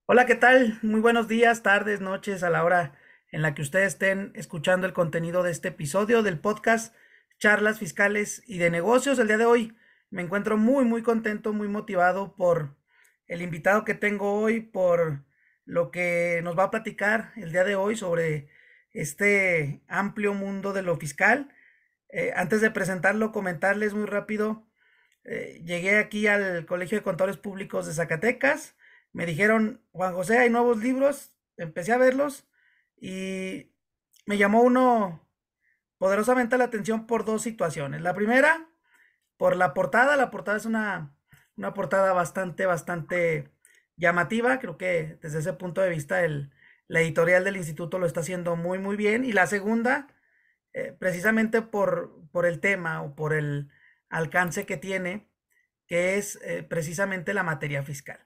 Hola, ¿qué tal? Muy buenos días, tardes, noches, a la hora en la que ustedes estén escuchando el contenido de este episodio del podcast Charlas Fiscales y de Negocios. El día de hoy me encuentro muy contento, muy motivado por el invitado que tengo hoy, por lo que nos va a platicar el día de hoy sobre este amplio mundo de lo fiscal. Antes de presentarlo, comentarles muy rápido. Llegué aquí al Colegio de Contadores Públicos de Zacatecas. Me dijeron, Juan José, hay nuevos libros. Empecé a verlos y me llamó uno poderosamente la atención por dos situaciones. La primera, por la portada. La portada es una portada bastante llamativa. Creo que desde ese punto de vista la editorial del instituto lo está haciendo muy bien. Y la segunda, precisamente por el tema o por el alcance que tiene, que es precisamente la materia fiscal.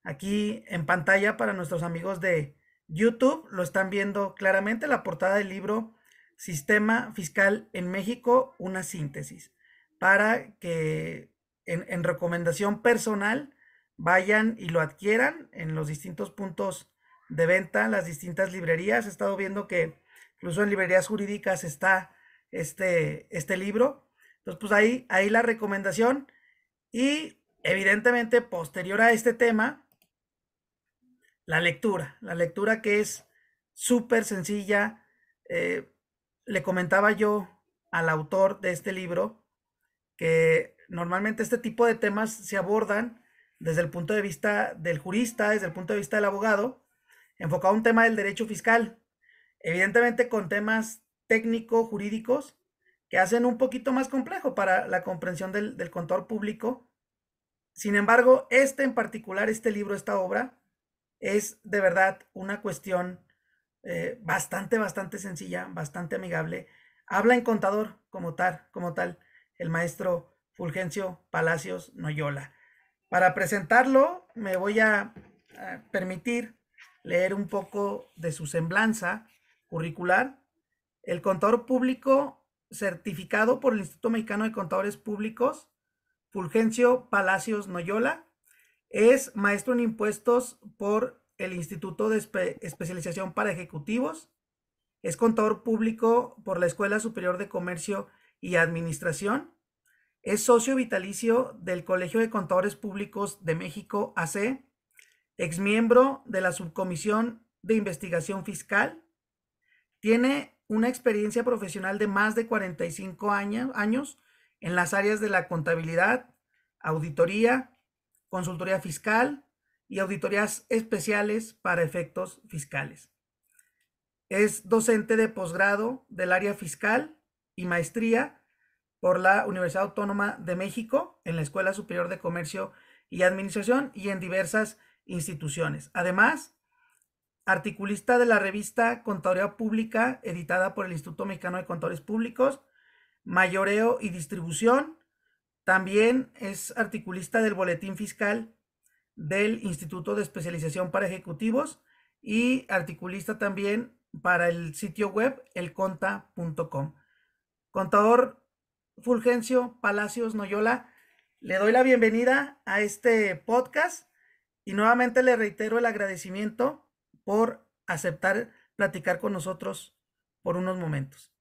Aquí en pantalla para nuestros amigos de YouTube lo están viendo claramente la portada del libro Sistema Fiscal en México, una síntesis, para que en recomendación personal vayan y lo adquieran en los distintos puntos de venta, las distintas librerías. He estado viendo que incluso en librerías jurídicas está este libro. Entonces, pues ahí la recomendación. Y evidentemente, posterior a este tema, la lectura que es súper sencilla. Eh, Le comentaba yo al autor de este libro que normalmente este tipo de temas se abordan desde el punto de vista del jurista, desde el punto de vista del abogado, enfocado a un tema del derecho fiscal, evidentemente con temas técnico-jurídicos que hacen un poquito más complejo para la comprensión del contador público. Sin embargo, este en particular, este libro, esta obra, es de verdad una cuestión bastante sencilla, bastante amigable. Habla en contador como tal, el maestro Fulgencio Palacios Noyola. Para presentarlo, me voy a permitir leer un poco de su semblanza curricular. El contador público certificado por el Instituto Mexicano de Contadores Públicos, Fulgencio Palacios Noyola, es maestro en impuestos por el Instituto de Especialización para Ejecutivos. Es contador público por la Escuela Superior de Comercio y Administración. Es socio vitalicio del Colegio de Contadores Públicos de México, AC. Exmiembro de la Subcomisión de Investigación Fiscal. Tiene una experiencia profesional de más de 45 años en las áreas de la contabilidad, auditoría, consultoría fiscal y auditorías especiales para efectos fiscales. Es docente de posgrado del área fiscal y maestría por la Universidad Autónoma de México en la Escuela Superior de Comercio y Administración y en diversas instituciones. Además, articulista de la revista Contaduría Pública, editada por el Instituto Mexicano de Contadores Públicos, mayoreo y distribución. También es articulista del Boletín Fiscal del Instituto de Especialización para Ejecutivos y articulista también para el sitio web elconta.com. Contador Fulgencio Palacios Noyola, le doy la bienvenida a este podcast y nuevamente le reitero el agradecimiento por aceptar platicar con nosotros por unos momentos.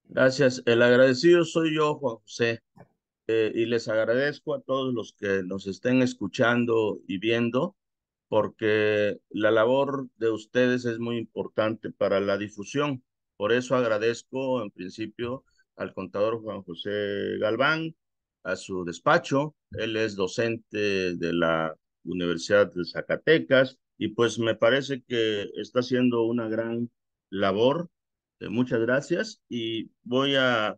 Gracias. El agradecido soy yo, Juan José, y les agradezco a todos los que nos estén escuchando y viendo, porque la labor de ustedes es muy importante para la difusión. Por eso agradezco en principio al contador Juan José Galván, a su despacho. Él es docente de la Universidad de Zacatecas y pues me parece que está haciendo una gran labor. Muchas gracias y voy a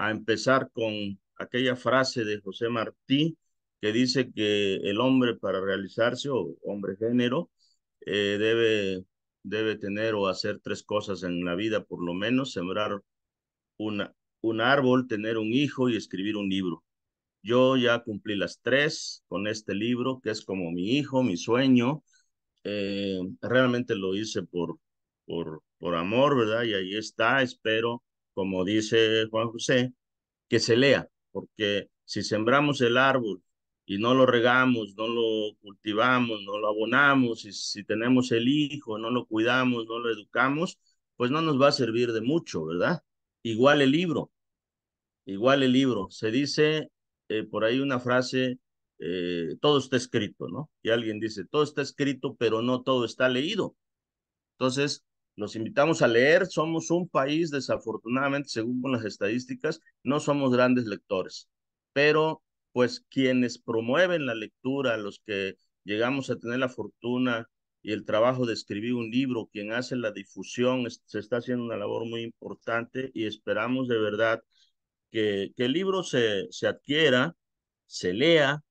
empezar con aquella frase de José Martí que dice que el hombre para realizarse, o hombre género, debe tener o hacer tres cosas en la vida, por lo menos: sembrar una, un árbol, tener un hijo y escribir un libro. Yo ya cumplí las tres con este libro, que es como mi hijo, mi sueño. Realmente lo hice por amor, ¿verdad? Y ahí está. Espero, como dice Juan José, que se lea, porque si sembramos el árbol y no lo regamos, no lo cultivamos, no lo abonamos, y si tenemos el hijo, no lo cuidamos, no lo educamos, pues no nos va a servir de mucho, ¿verdad? Igual el libro, igual el libro. Se dice por ahí una frase, todo está escrito, ¿no? Y alguien dice, todo está escrito, pero no todo está leído. Entonces, los invitamos a leer. Somos un país, desafortunadamente, según las estadísticas, no somos grandes lectores, pero pues quienes promueven la lectura, los que llegamos a tener la fortuna y el trabajo de escribir un libro, quien hace la difusión, se está haciendo una labor muy importante y esperamos de verdad que el libro se adquiera, se lea.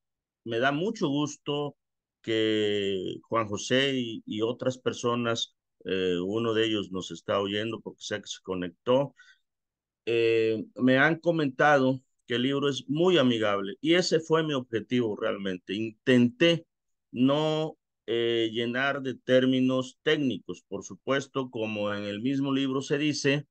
Me da mucho gusto que Juan José y otras personas, uno de ellos nos está oyendo porque sé que se conectó, me han comentado que el libro es muy amigable y ese fue mi objetivo realmente. Intenté no llenar de términos técnicos, por supuesto, como en el mismo libro se dice.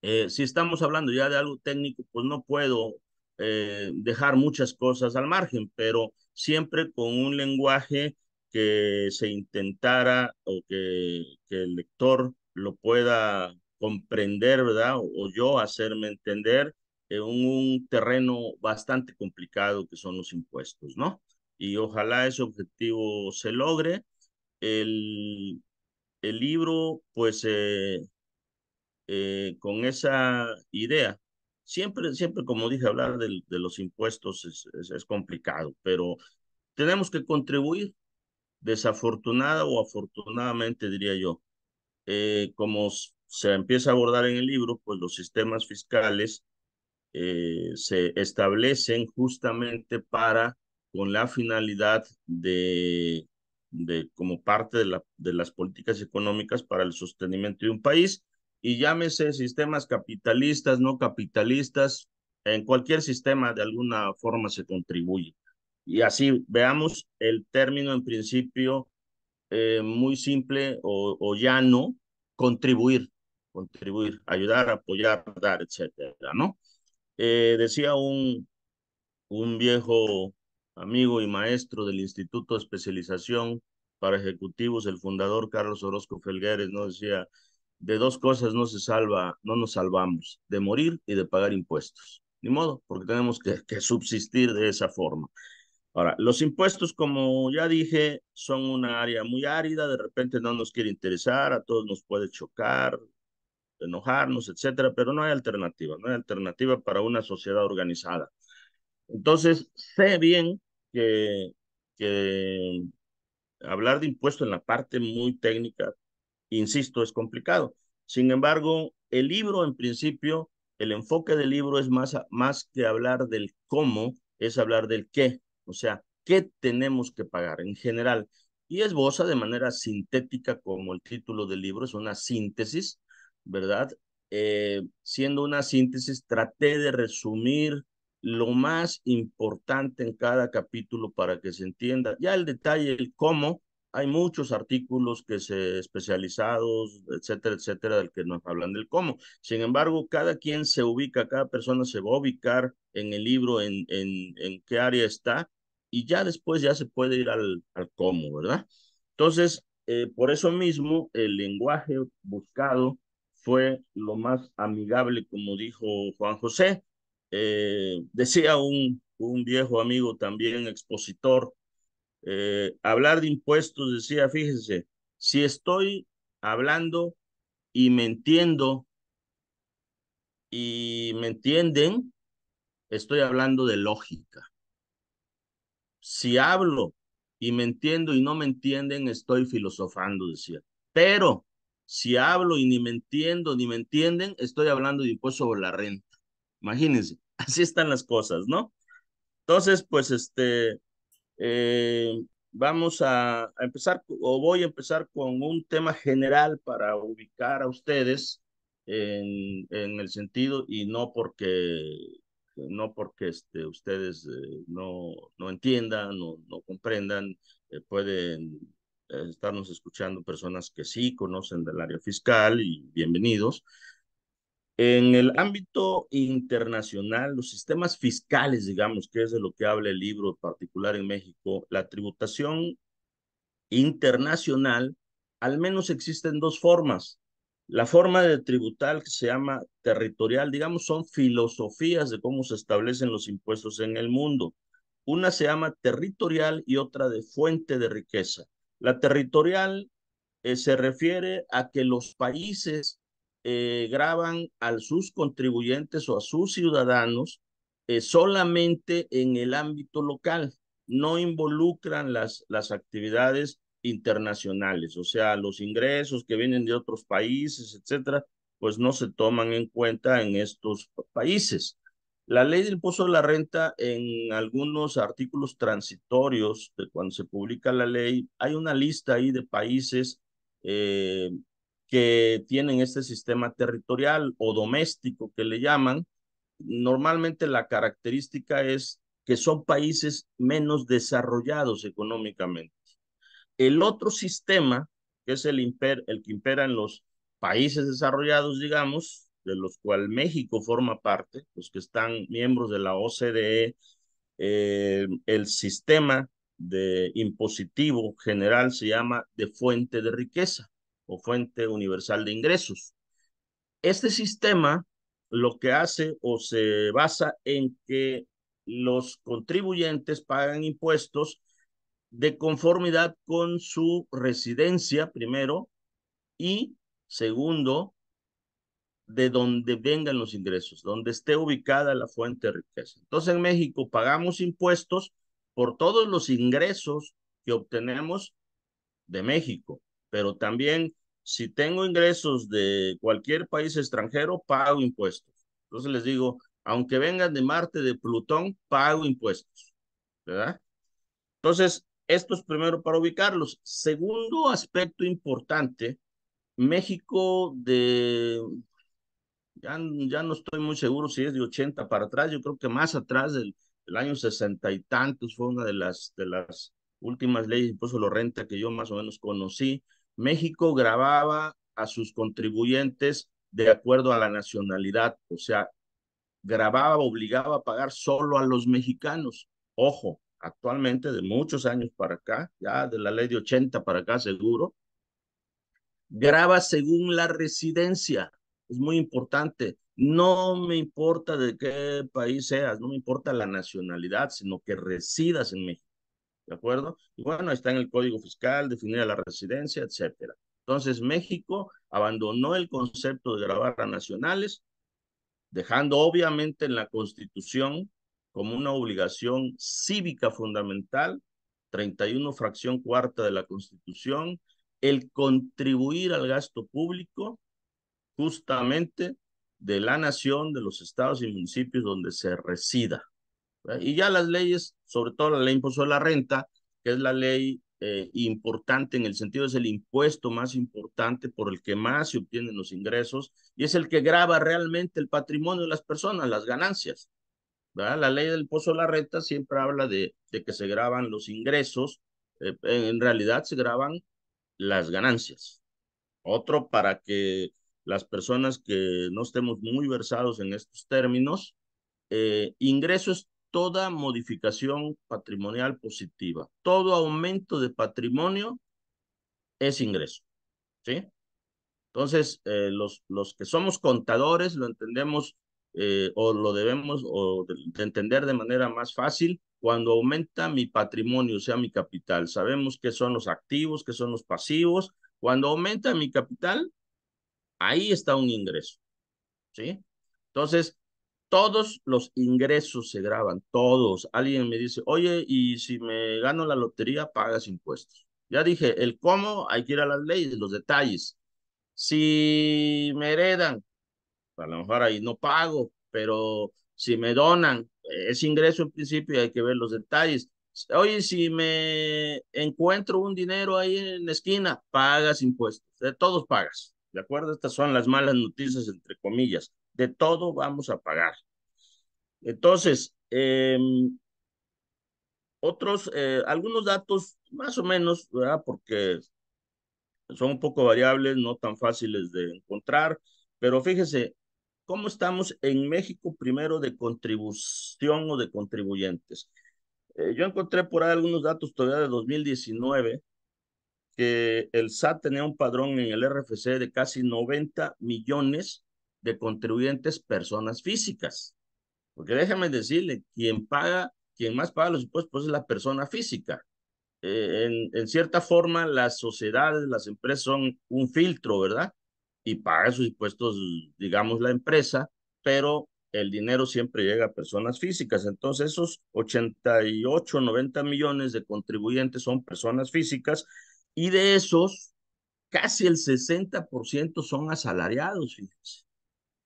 Si estamos hablando ya de algo técnico, pues no puedo dejar muchas cosas al margen, pero siempre con un lenguaje que se intentara o que el lector lo pueda comprender, ¿verdad? O yo hacerme entender en un terreno bastante complicado que son los impuestos, ¿no? Y ojalá ese objetivo se logre. El, el libro, pues, con esa idea. Siempre, como dije, hablar de los impuestos es complicado, pero tenemos que contribuir, desafortunada o afortunadamente, diría yo. Como se empieza a abordar en el libro, pues los sistemas fiscales se establecen justamente para, con la finalidad como parte de las políticas económicas para el sostenimiento de un país, y llámese sistemas capitalistas, no capitalistas, en cualquier sistema de alguna forma se contribuye. Y así veamos el término en principio muy simple o llano, contribuir, contribuir, ayudar, apoyar, dar, etcétera, ¿no? Decía un viejo amigo y maestro del Instituto de Especialización para Ejecutivos, el fundador Carlos Orozco Felgueres, ¿no? Decía, de dos cosas no se salva, no nos salvamos, de morir y de pagar impuestos. Ni modo, porque tenemos que subsistir de esa forma. Ahora, los impuestos, como ya dije, son una área muy árida, de repente no nos quiere interesar, a todos nos puede chocar, enojarnos, etcétera, pero no hay alternativa, no hay alternativa para una sociedad organizada. Entonces, sé bien que hablar de impuestos en la parte muy técnica, insisto, es complicado. Sin embargo, el libro en principio, el enfoque del libro es más que hablar del cómo, es hablar del qué, o sea, qué tenemos que pagar en general. Y esboza de manera sintética, como el título del libro es una síntesis, ¿verdad? Siendo una síntesis, traté de resumir lo más importante en cada capítulo para que se entienda. Ya el detalle, el cómo, hay muchos artículos que se especializados, etcétera, etcétera, del que nos hablan del cómo. Sin embargo, cada quien se ubica, cada persona se va a ubicar en el libro, en qué área está, y ya después ya se puede ir al cómo, ¿verdad? Entonces, por eso mismo, el lenguaje buscado fue lo más amigable, como dijo Juan José. Decía un viejo amigo también, expositor, hablar de impuestos, decía, fíjese, si estoy hablando y me entiendo y me entienden, estoy hablando de lógica. Si hablo y me entiendo y no me entienden, estoy filosofando, decía. Pero si hablo y ni me entiendo ni me entienden, estoy hablando de impuesto sobre la renta. Imagínense, así están las cosas, ¿no? Entonces, pues vamos a empezar, o voy a empezar con un tema general para ubicar a ustedes en el sentido, y no porque ustedes no entiendan, no comprendan, pueden estarnos escuchando personas que sí conocen del área fiscal y bienvenidos. En el ámbito internacional, los sistemas fiscales, digamos, que es de lo que habla el libro en particular en México, la tributación internacional, al menos existen dos formas. La forma de tributar que se llama territorial, digamos, son filosofías de cómo se establecen los impuestos en el mundo. Una se llama territorial y otra de fuente de riqueza. La territorial se refiere a que los países graban a sus contribuyentes o a sus ciudadanos solamente en el ámbito local, no involucran las actividades internacionales, o sea, los ingresos que vienen de otros países, etcétera, pues no se toman en cuenta en estos países. La ley del impuesto de la renta, en algunos artículos transitorios de cuando se publica la ley, hay una lista ahí de países eh, que tienen este sistema territorial o doméstico que le llaman. Normalmente la característica es que son países menos desarrollados económicamente. El otro sistema, que es el que impera en los países desarrollados, digamos, de los cuales México forma parte, los que están miembros de la OCDE, el sistema de impositivo general se llama de fuente de riqueza o fuente universal de ingresos. Este sistema lo que hace o se basa en que los contribuyentes pagan impuestos de conformidad con su residencia, primero, y segundo, de donde vengan los ingresos, donde esté ubicada la fuente de riqueza. Entonces, en México pagamos impuestos por todos los ingresos que obtenemos de México, pero también si tengo ingresos de cualquier país extranjero, pago impuestos. Entonces les digo, aunque vengan de Marte, de Plutón, pago impuestos, ¿verdad? Entonces, esto es primero para ubicarlos. Segundo aspecto importante, México ya no estoy muy seguro si es de 80 para atrás, yo creo que más atrás del año 60 y tantos fue una de las últimas leyes de impuesto a la renta que yo más o menos conocí. México grababa a sus contribuyentes de acuerdo a la nacionalidad, o sea, grababa, obligaba a pagar solo a los mexicanos. Ojo, actualmente de muchos años para acá, ya de la ley de 80 para acá seguro, graba según la residencia. Es muy importante. No me importa de qué país seas, no me importa la nacionalidad, sino que residas en México. ¿De acuerdo? Y bueno, está en el Código Fiscal, definida la residencia, etcétera. Entonces, México abandonó el concepto de grabar a nacionales, dejando obviamente en la Constitución como una obligación cívica fundamental, 31 fracción cuarta de la Constitución, el contribuir al gasto público justamente de la nación, de los estados y municipios donde se resida. ¿Verdad? Y ya las leyes, sobre todo la ley de impuesto a la renta, que es la ley importante en el sentido, es el impuesto más importante por el que más se obtienen los ingresos y es el que grava realmente el patrimonio de las personas, las ganancias. ¿Verdad? La ley del impuesto a la renta siempre habla de que se graban los ingresos, en realidad se graban las ganancias. Otro para que las personas que no estemos muy versados en estos términos, ingreso es toda modificación patrimonial positiva. Todo aumento de patrimonio es ingreso, ¿sí? Entonces, los que somos contadores lo entendemos o lo debemos de entender de manera más fácil cuando aumenta mi patrimonio, o sea, mi capital. Sabemos qué son los activos, qué son los pasivos. Cuando aumenta mi capital, ahí está un ingreso, ¿sí? Entonces, todos los ingresos se graban, todos. Alguien me dice, oye, y si me gano la lotería, pagas impuestos. Ya dije, el cómo, hay que ir a las leyes, los detalles. Si me heredan, a lo mejor ahí no pago, pero si me donan, es ingreso en principio y hay que ver los detalles. Oye, si me encuentro un dinero ahí en la esquina, pagas impuestos. De todos pagas. ¿De acuerdo? Estas son las malas noticias, entre comillas. De todo vamos a pagar. Entonces, algunos datos más o menos, ¿verdad? Porque son un poco variables, no tan fáciles de encontrar, pero fíjese, ¿cómo estamos en México primero de contribución o de contribuyentes? Yo encontré por ahí algunos datos todavía de 2019 que el SAT tenía un padrón en el RFC de casi 90 millones de contribuyentes personas físicas. Porque déjame decirle, quien más paga los impuestos pues, es la persona física. En cierta forma, las sociedades, las empresas son un filtro, ¿verdad? Y paga sus impuestos, digamos, la empresa, pero el dinero siempre llega a personas físicas. Entonces, esos 88, 90 millones de contribuyentes son personas físicas y de esos, casi el 60% son asalariados, fíjense.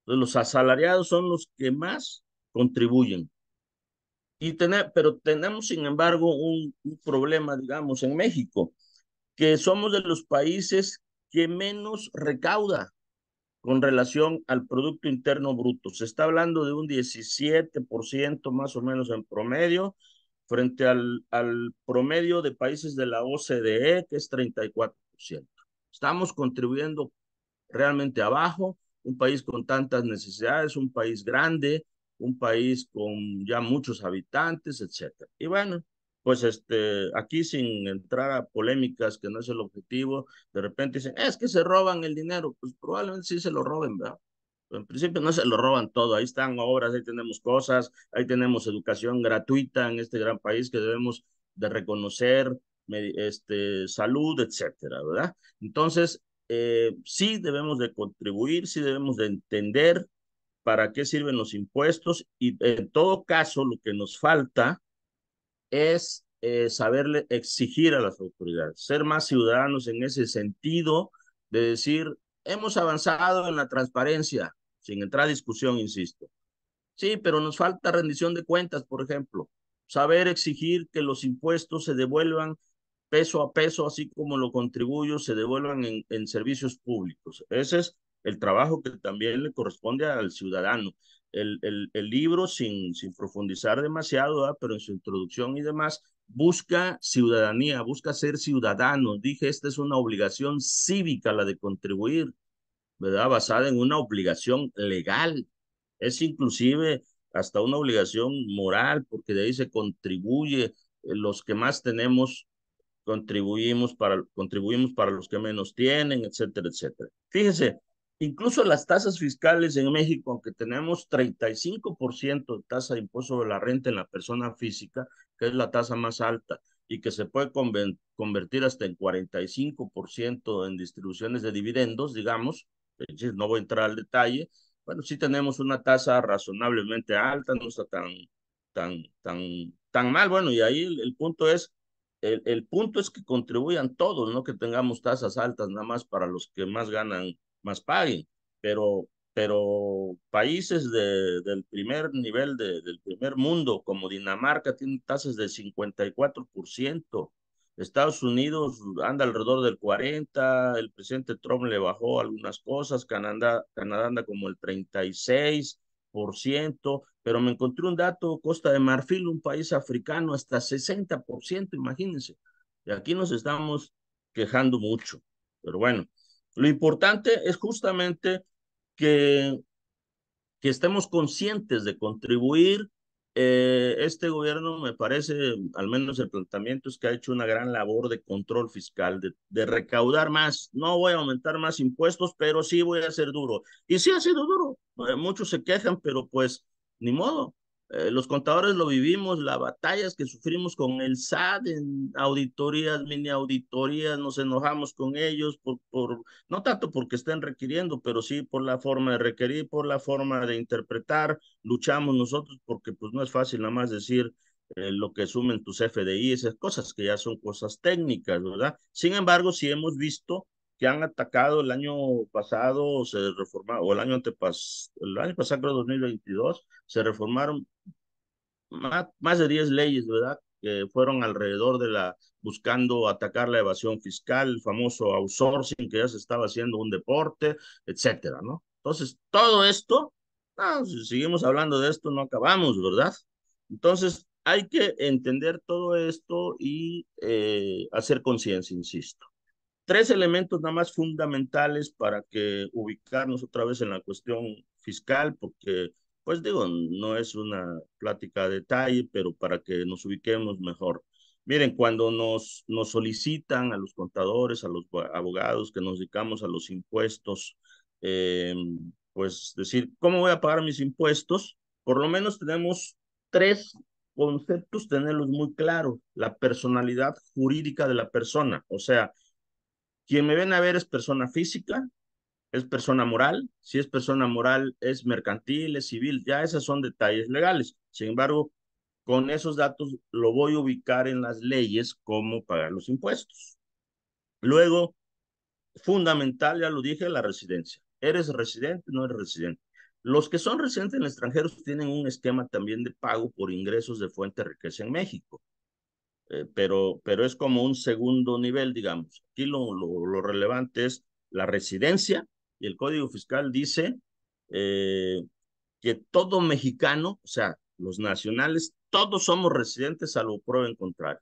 Entonces, los asalariados son los que más contribuyen. Pero tenemos, sin embargo, un problema, digamos, en México, que somos de los países que menos recauda con relación al Producto Interno Bruto. Se está hablando de un 17% más o menos en promedio, frente al promedio de países de la OCDE, que es 34%. Estamos contribuyendo realmente abajo, un país con tantas necesidades, un país grande, un país con ya muchos habitantes, etcétera. Y bueno, pues aquí sin entrar a polémicas, que no es el objetivo, de repente dicen, es que se roban el dinero, pues probablemente sí se lo roben, ¿verdad? En principio no se lo roban todo, ahí están obras, ahí tenemos cosas, ahí tenemos educación gratuita en este gran país que debemos de reconocer, salud, etcétera, ¿verdad? Entonces, sí debemos de contribuir, sí debemos de entender para qué sirven los impuestos y en todo caso lo que nos falta es saberle exigir a las autoridades, ser más ciudadanos en ese sentido de decir, hemos avanzado en la transparencia, sin entrar a discusión, insisto. Sí, pero nos falta rendición de cuentas, por ejemplo. Saber exigir que los impuestos se devuelvan peso a peso, así como lo contribuyo, se devuelvan en servicios públicos. Ese es el trabajo que también le corresponde al ciudadano. El libro, sin profundizar demasiado, ¿verdad? Pero en su introducción y demás, busca ciudadanía, busca ser ciudadano. Dije, esta es una obligación cívica, la de contribuir, ¿verdad? Basada en una obligación legal. Es inclusive hasta una obligación moral, porque de ahí se contribuye, los que más tenemos contribuimos para los que menos tienen, etcétera, etcétera. Fíjese, incluso las tasas fiscales en México, aunque tenemos 35% de tasa de impuesto sobre la renta en la persona física, que es la tasa más alta, y que se puede convertir hasta en 45% en distribuciones de dividendos, digamos, es decir, no voy a entrar al detalle, bueno, sí tenemos una tasa razonablemente alta, no está tan mal. Bueno, y ahí el punto es el punto es que contribuyan todos, no que tengamos tasas altas nada más para los que más ganan, más paguen. Pero países del primer nivel, del primer mundo, como Dinamarca, tienen tasas del 54%. Estados Unidos anda alrededor del 40%, el presidente Trump le bajó algunas cosas, Canadá anda como el 36%, pero me encontré un dato, Costa de Marfil, un país africano, hasta 60%, imagínense. Y aquí nos estamos quejando mucho. Pero bueno, lo importante es justamente que que estemos conscientes de contribuir. Este gobierno me parece, al menos el planteamiento es que ha hecho una gran labor de control fiscal, de recaudar más. No voy a aumentar más impuestos, pero sí voy a ser duro. Y sí ha sido duro. Muchos se quejan, pero pues ni modo. Los contadores lo vivimos, las batallas que sufrimos con el SAT en auditorías, mini auditorías, nos enojamos con ellos no tanto porque estén requiriendo, pero sí por la forma de requerir, por la forma de interpretar. Luchamos nosotros porque pues no es fácil nada más decir lo que sumen tus FDI, esas cosas que ya son cosas técnicas, ¿verdad? Sin embargo, sí hemos visto que han atacado el año pasado, se reformaron, o el año pasado, creo 2022, se reformaron más de 10 leyes, ¿verdad? Que fueron alrededor buscando atacar la evasión fiscal, el famoso outsourcing que ya se estaba haciendo un deporte, etcétera, ¿no? Entonces, todo esto, no, si seguimos hablando de esto, no acabamos, ¿verdad? Entonces, hay que entender todo esto y hacer conciencia, insisto. Tres elementos nada más fundamentales para que ubicarnos otra vez en la cuestión Fiscal, porque, pues digo, no es una plática a detalle, pero para que nos ubiquemos mejor. Miren, cuando nos solicitan a los contadores, a los abogados que nos dedicamos a los impuestos, eh, pues decir, ¿cómo voy a pagar mis impuestos? Por lo menos tenemos tres conceptos, tenerlos muy claros. La personalidad jurídica de la persona, o sea, quien me ven a ver es persona física, es persona moral, si es persona moral es mercantil, es civil, ya esos son detalles legales. Sin embargo, con esos datos lo voy a ubicar en las leyes cómo pagar los impuestos. Luego, fundamental, ya lo dije, la residencia. ¿Eres residente? ¿No eres residente? Los que son residentes en el extranjero tienen un esquema también de pago por ingresos de fuente de riqueza en México, pero es como un segundo nivel, digamos. Aquí lo relevante es la residencia y el Código Fiscal dice eh, que todo mexicano, o sea, los nacionales, todos somos residentes salvo prueba en contrario.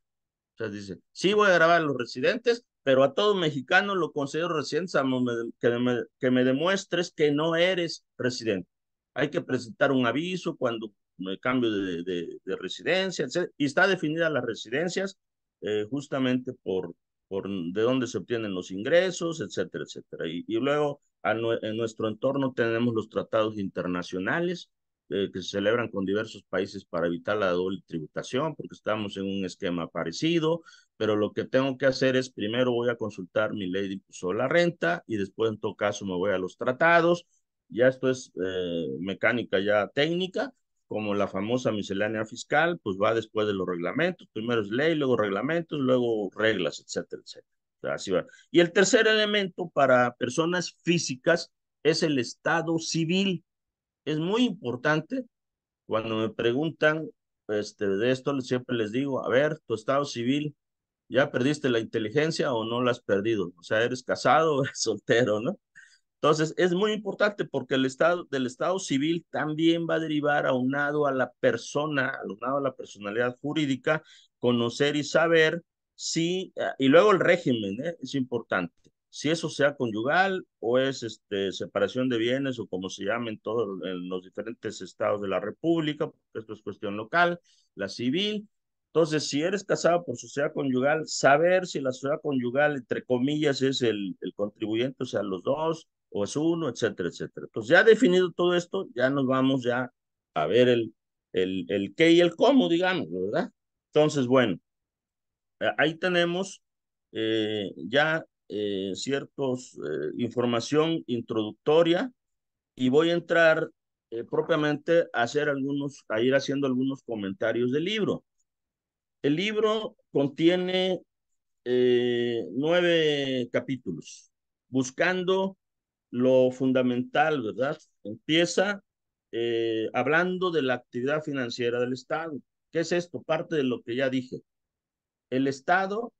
O sea, dice, sí voy a grabar a los residentes, pero a todo mexicano lo considero residente, que me demuestres que no eres residente. Hay que presentar un aviso cuando me cambio de residencia, etc. Y está definida las residencias justamente por de dónde se obtienen los ingresos, etcétera, etcétera. Y luego en nuestro entorno tenemos los tratados internacionales que se celebran con diversos países para evitar la doble tributación, porque estamos en un esquema parecido, pero lo que tengo que hacer es, primero voy a consultar mi ley de impuesto a la renta y después en todo caso me voy a los tratados. Ya esto es mecánica ya técnica, como la famosa miscelánea fiscal, pues va después de los reglamentos, primero es ley, luego reglamentos, luego reglas, etcétera, etcétera. O sea, así va. Y el tercer elemento para personas físicas es el estado civil. Es muy importante cuando me preguntan de esto, siempre les digo, a ver, tu estado civil, ¿ya perdiste la inteligencia o no la has perdido? O sea, ¿eres casado o eres soltero, no? Entonces, es muy importante porque del estado civil también va a derivar aunado a la persona, aunado a la personalidad jurídica, conocer y saber si, y luego el régimen, es importante, si eso sea conyugal o es separación de bienes o como se llama en los diferentes estados de la República, porque esto es cuestión local, la civil. Entonces, si eres casado por sociedad conyugal, saber si la sociedad conyugal, entre comillas, es el contribuyente, o sea, los dos, o es uno, etcétera, etcétera. Entonces, ya definido todo esto, ya nos vamos ya a ver el qué y el cómo, digamos, ¿verdad? Entonces, bueno, ahí tenemos ya ciertos información introductoria y voy a entrar propiamente a hacer a ir haciendo algunos comentarios del libro. El libro contiene 9 capítulos, buscando lo fundamental, ¿verdad? Empieza hablando de la actividad financiera del Estado. ¿Qué es esto? Parte de lo que ya dije. El Estado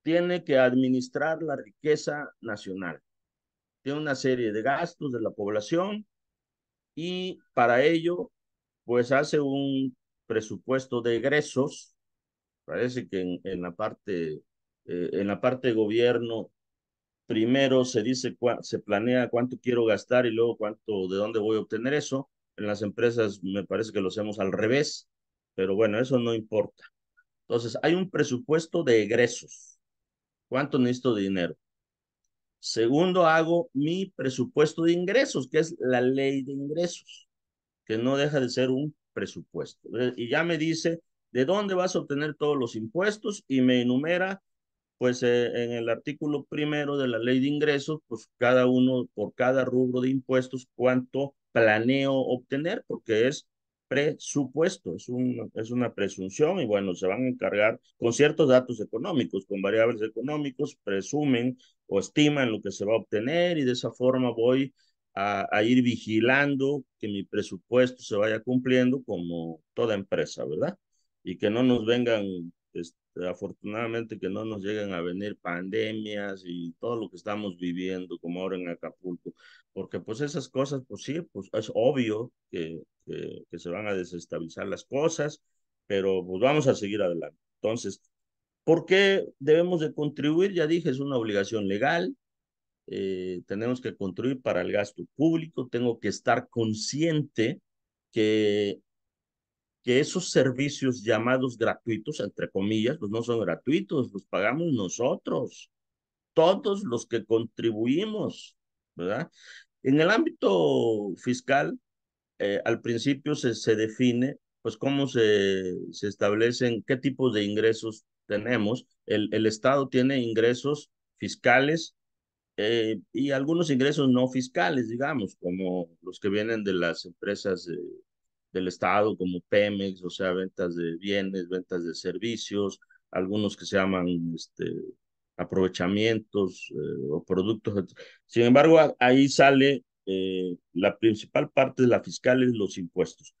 tiene que administrar la riqueza nacional. Tiene una serie de gastos de la población y para ello, pues hace un presupuesto de egresos. Parece que en la parte de gobierno primero se dice, se planea cuánto quiero gastar y luego de dónde voy a obtener eso. En las empresas me parece que lo hacemos al revés, pero bueno, eso no importa. Entonces, hay un presupuesto de egresos. ¿Cuánto necesito de dinero? Segundo, hago mi presupuesto de ingresos, que es la ley de ingresos, que no deja de ser un presupuesto. Y ya me dice de dónde vas a obtener todos los impuestos y me enumera pues en el artículo primero de la ley de ingresos, pues cada uno por cada rubro de impuestos, cuánto planeo obtener, porque es presupuesto, es una presunción y bueno, se van a encargar con ciertos datos económicos, con variables económicos, presumen o estiman lo que se va a obtener y de esa forma voy a ir vigilando que mi presupuesto se vaya cumpliendo como toda empresa, ¿verdad? Y que no nos vengan afortunadamente que no nos lleguen a venir pandemias y todo lo que estamos viviendo, como ahora en Acapulco, porque pues esas cosas, pues sí, pues es obvio que se van a desestabilizar las cosas, pero pues vamos a seguir adelante. Entonces, ¿por qué debemos de contribuir? Ya dije, es una obligación legal, tenemos que contribuir para el gasto público, tengo que estar consciente que, que esos servicios llamados gratuitos, entre comillas, pues no son gratuitos, los pagamos nosotros, todos los que contribuimos, ¿verdad? En el ámbito fiscal, al principio se define, pues, cómo se establecen, qué tipos de ingresos tenemos. El Estado tiene ingresos fiscales y algunos ingresos no fiscales, digamos, como los que vienen de las empresas del Estado, como Pemex, o sea, ventas de bienes, ventas de servicios, algunos que se llaman aprovechamientos o productos. Sin embargo, ahí sale la principal parte de la fiscal es los impuestos.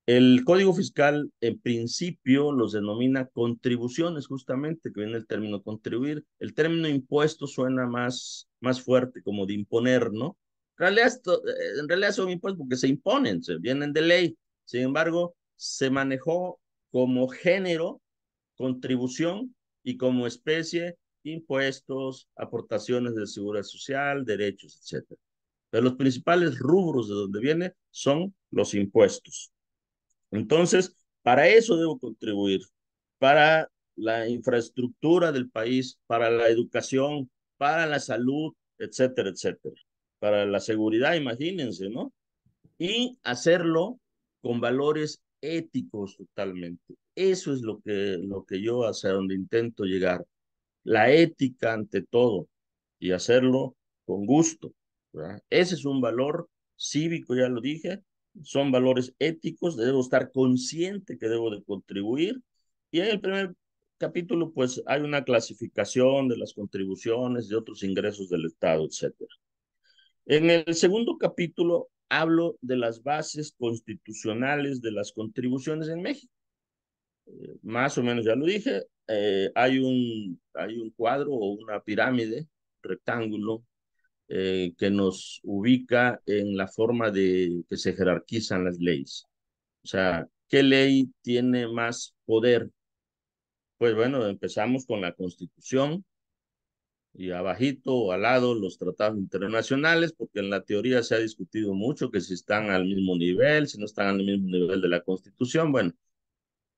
El Código Fiscal, en principio, los denomina contribuciones, justamente, que viene el término contribuir. El término impuesto suena más fuerte, como de imponer, ¿no? En realidad son impuestos porque se imponen, se vienen de ley. Sin embargo, se manejó como género, contribución, y como especie, impuestos, aportaciones de seguridad social, derechos, etcétera. Pero los principales rubros de donde viene son los impuestos. Entonces, para eso debo contribuir, para la infraestructura del país, para la educación, para la salud, etcétera, etcétera. Para la seguridad, imagínense, ¿no? Y hacerlo con valores éticos totalmente. Eso es lo que yo hacia donde intento llegar. La ética ante todo y hacerlo con gusto, ¿verdad? Ese es un valor cívico, ya lo dije, son valores éticos, debo estar consciente que debo de contribuir. Y en el primer capítulo, pues hay una clasificación de las contribuciones, de otros ingresos del Estado, etcétera. En el segundo capítulo hablo de las bases constitucionales de las contribuciones en México. Más o menos ya lo dije, hay un cuadro o una pirámide, rectángulo, que nos ubica en la forma de que se jerarquizan las leyes. O sea, ¿qué ley tiene más poder? Pues bueno, empezamos con la Constitución y abajito o al lado los tratados internacionales, porque en la teoría se ha discutido mucho que si están al mismo nivel, si no están al mismo nivel de la Constitución. Bueno,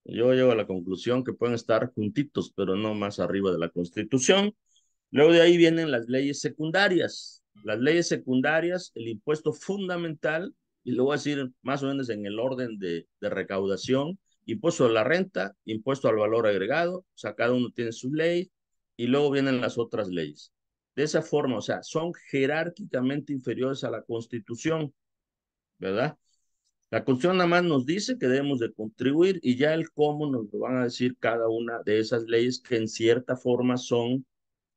yo llego a la conclusión que pueden estar juntitos, pero no más arriba de la Constitución. Luego de ahí vienen las leyes secundarias. Las leyes secundarias, el impuesto fundamental, y lo voy a decir más o menos en el orden de recaudación: impuesto a la renta, impuesto al valor agregado, o sea, cada uno tiene su ley, y luego vienen las otras leyes. De esa forma, o sea, son jerárquicamente inferiores a la Constitución, ¿verdad? La Constitución nada más nos dice que debemos de contribuir, y ya el cómo nos lo van a decir cada una de esas leyes, que en cierta forma son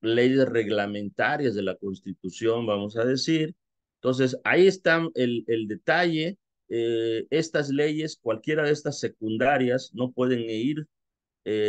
leyes reglamentarias de la Constitución, vamos a decir. Entonces, ahí está el detalle. Estas leyes, cualquiera de estas secundarias, no pueden ir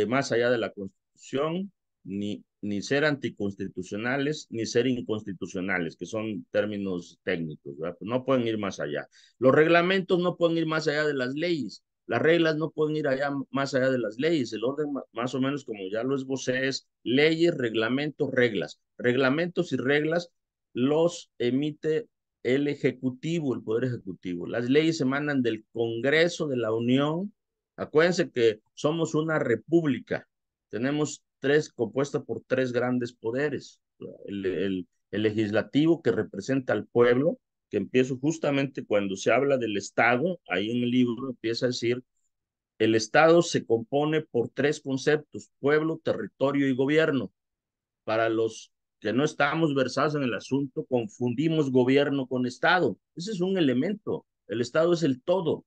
más allá de la Constitución, ni ser anticonstitucionales, ni ser inconstitucionales, que son términos técnicos, ¿verdad? Pues no pueden ir más allá. Los reglamentos no pueden ir más allá de las leyes. Las reglas no pueden ir más allá de las leyes. El orden, más o menos como ya lo esbocé, es leyes, reglamentos, reglas. Reglamentos y reglas los emite el Ejecutivo, el Poder Ejecutivo. Las leyes se mandan del Congreso de la Unión. Acuérdense que somos una república. Tenemos compuesta por tres grandes poderes. El legislativo, que representa al pueblo, que empiezo justamente cuando se habla del Estado, ahí en el libro empieza a decir: el Estado se compone por tres conceptos: pueblo, territorio y gobierno. Para los que no estamos versados en el asunto, confundimos gobierno con Estado. Ese es un elemento. El Estado es el todo.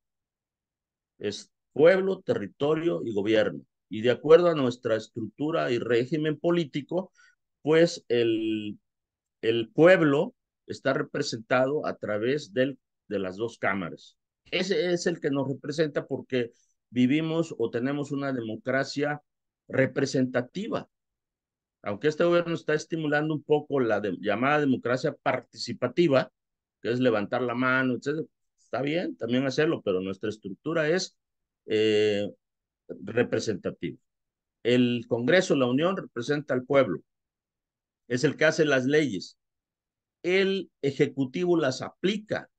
Es pueblo, territorio y gobierno. Y de acuerdo a nuestra estructura y régimen político, pues el pueblo está representado a través de las dos cámaras. Ese es el que nos representa porque vivimos o tenemos una democracia representativa. Aunque este gobierno está estimulando un poco la llamada democracia participativa, que es levantar la mano, etcétera. Está bien también hacerlo, pero nuestra estructura es eh, representativa. El Congreso, la Unión, representa al pueblo, es el que hace las leyes. el ejecutivo las aplica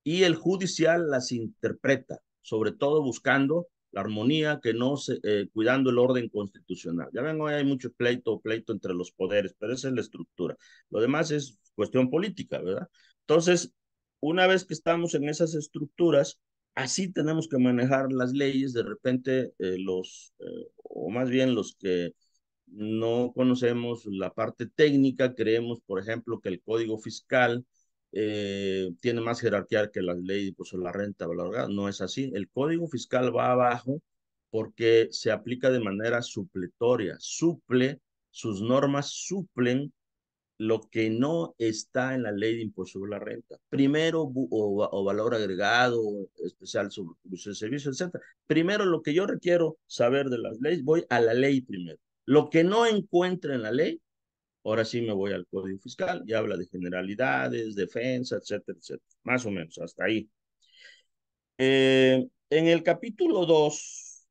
y el judicial las interpreta, sobre todo buscando la armonía, que no se, cuidando el orden constitucional. Ya ven, hoy hay mucho pleito entre los poderes, pero esa es la estructura. Lo demás es cuestión política, ¿verdad? Entonces, una vez que estamos en esas estructuras, así tenemos que manejar las leyes. De repente, o más bien los que no conocemos la parte técnica, creemos, por ejemplo, que el Código Fiscal tiene más jerarquía que la ley de impuesto a la renta, ¿verdad? No es así. El Código Fiscal va abajo porque se aplica de manera supletoria, sus normas suplen lo que no está en la ley de impuesto sobre la renta. Primero, o valor agregado, especial sobre uso de servicios, etcétera. Primero, lo que yo requiero saber de las leyes, voy a la ley primero. Lo que no encuentre en la ley, ahora sí me voy al Código Fiscal y habla de generalidades, defensa, etcétera, etcétera. Más o menos, hasta ahí. En el capítulo 2,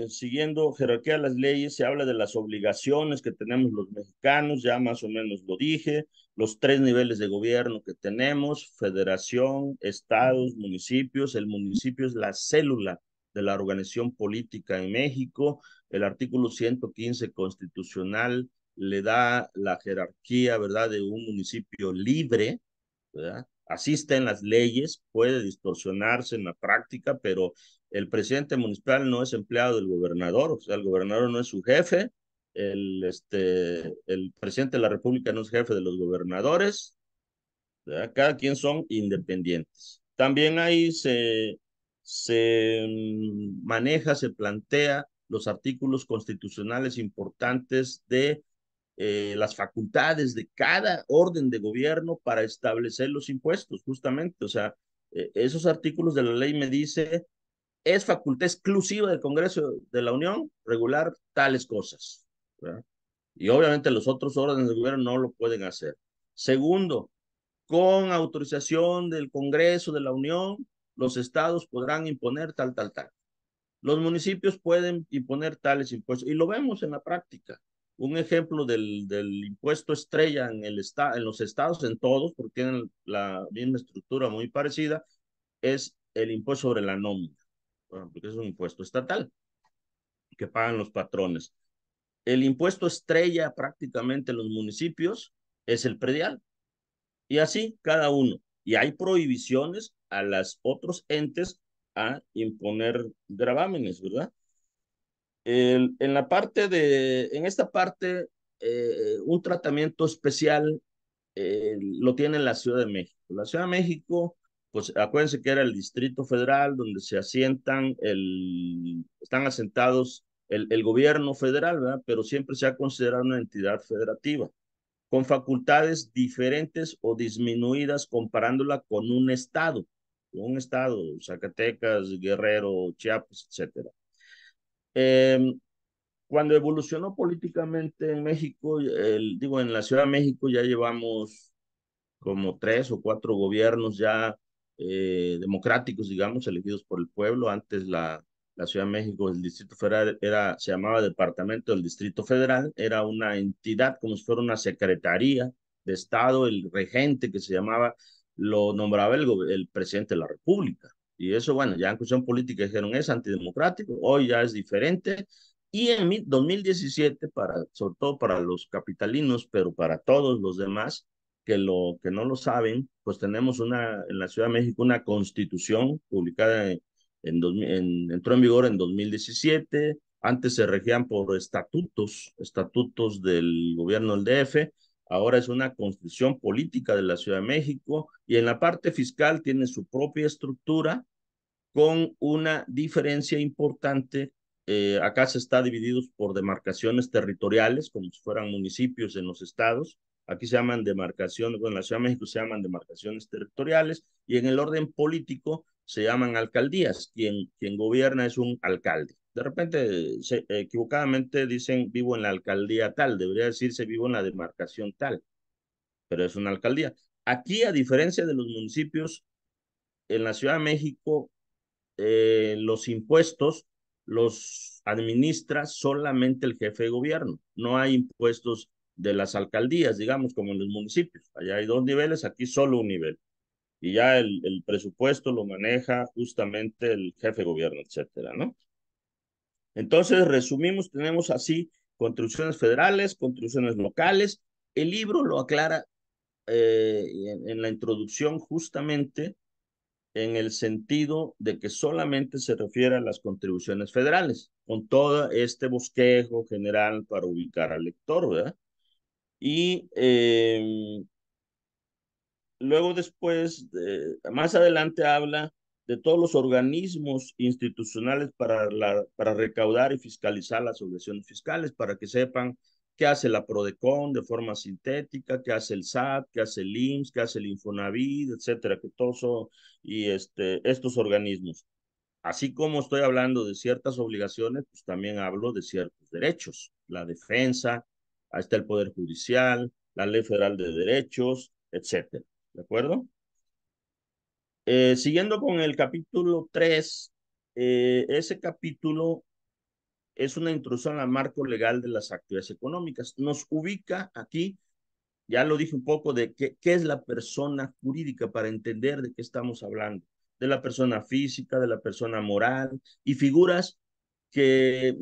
siguiendo jerarquía de las leyes, se habla de las obligaciones que tenemos los mexicanos, ya más o menos lo dije, los 3 niveles de gobierno que tenemos: federación, estados, municipios. El municipio es la célula de la organización política en México. El artículo 115 constitucional le da la jerarquía, ¿verdad?, de un municipio libre, ¿verdad? Así está en las leyes, puede distorsionarse en la práctica, pero el presidente municipal no es empleado del gobernador, o sea, el gobernador no es su jefe, el presidente de la República no es jefe de los gobernadores, ¿verdad? Cada quien son independientes. También ahí se maneja, se plantea los artículos constitucionales importantes de las facultades de cada orden de gobierno para establecer los impuestos, justamente. O sea, esos artículos de la ley me dice, es facultad exclusiva del Congreso de la Unión regular tales cosas, ¿verdad? Y obviamente los otros órdenes de gobierno no lo pueden hacer. Segundo, con autorización del Congreso de la Unión, los estados podrán imponer tal, tal, tal. Los municipios pueden imponer tales impuestos y lo vemos en la práctica. Un ejemplo del impuesto estrella en los estados, en todos, porque tienen la misma estructura muy parecida, es el impuesto sobre la nómina, bueno, porque es un impuesto estatal que pagan los patrones. El impuesto estrella prácticamente en los municipios es el predial, y así cada uno. Y hay prohibiciones a los otros entes a imponer gravámenes, ¿verdad? En esta parte, un tratamiento especial lo tiene la Ciudad de México. La Ciudad de México, pues acuérdense que era el Distrito Federal donde están asentados el gobierno federal, ¿verdad? Pero siempre se ha considerado una entidad federativa, con facultades diferentes o disminuidas comparándola con un estado, Zacatecas, Guerrero, Chiapas, etcétera. Eh, Cuando evolucionó políticamente en México, en la Ciudad de México ya llevamos como 3 o 4 gobiernos ya democráticos, digamos, elegidos por el pueblo. Antes la Ciudad de México, el Distrito Federal, se llamaba Departamento del Distrito Federal, era una entidad como si fuera una secretaría de Estado. El regente, que se llamaba, lo nombraba el presidente de la República. Y eso, bueno, ya en cuestión política dijeron, es antidemocrático, hoy ya es diferente. Y en 2017, sobre todo para los capitalinos, pero para todos los demás, que no lo saben, pues tenemos en la Ciudad de México una constitución publicada entró en vigor en 2017. Antes se regían por estatutos del gobierno del DF. Ahora es una constitución política de la Ciudad de México, y en la parte fiscal tiene su propia estructura con una diferencia importante. Acá se está divididos por demarcaciones territoriales, como si fueran municipios en los estados. Aquí se llaman demarcaciones, bueno, en la Ciudad de México se llaman demarcaciones territoriales, y en el orden político se llaman alcaldías. Quien gobierna es un alcalde. De repente, equivocadamente dicen vivo en la alcaldía tal, debería decirse vivo en la demarcación tal, pero es una alcaldía. Aquí, a diferencia de los municipios, en la Ciudad de México los impuestos los administra solamente el jefe de gobierno. No hay impuestos de las alcaldías, digamos, como en los municipios. Allá hay dos niveles, aquí solo un nivel. Y ya el presupuesto lo maneja justamente el jefe de gobierno, etcétera, ¿no? Entonces, resumimos, tenemos así contribuciones federales, contribuciones locales. El libro lo aclara en la introducción justamente en el sentido de que solamente se refiere a las contribuciones federales, con todo este bosquejo general para ubicar al lector, ¿verdad? Y luego después, más adelante habla de todos los organismos institucionales para recaudar y fiscalizar las obligaciones fiscales, para que sepan qué hace la PRODECON de forma sintética, qué hace el SAT, qué hace el IMSS, qué hace el Infonavit, etcétera, que todos son y estos organismos. Así como estoy hablando de ciertas obligaciones, pues también hablo de ciertos derechos. La defensa, ahí está el Poder Judicial, la Ley Federal de Derechos, etcétera. ¿De acuerdo? Siguiendo con el capítulo 3, ese capítulo es una introducción al marco legal de las actividades económicas. Nos ubica aquí, ya lo dije un poco, de qué es la persona jurídica para entender de qué estamos hablando. De la persona física, de la persona moral y figuras que,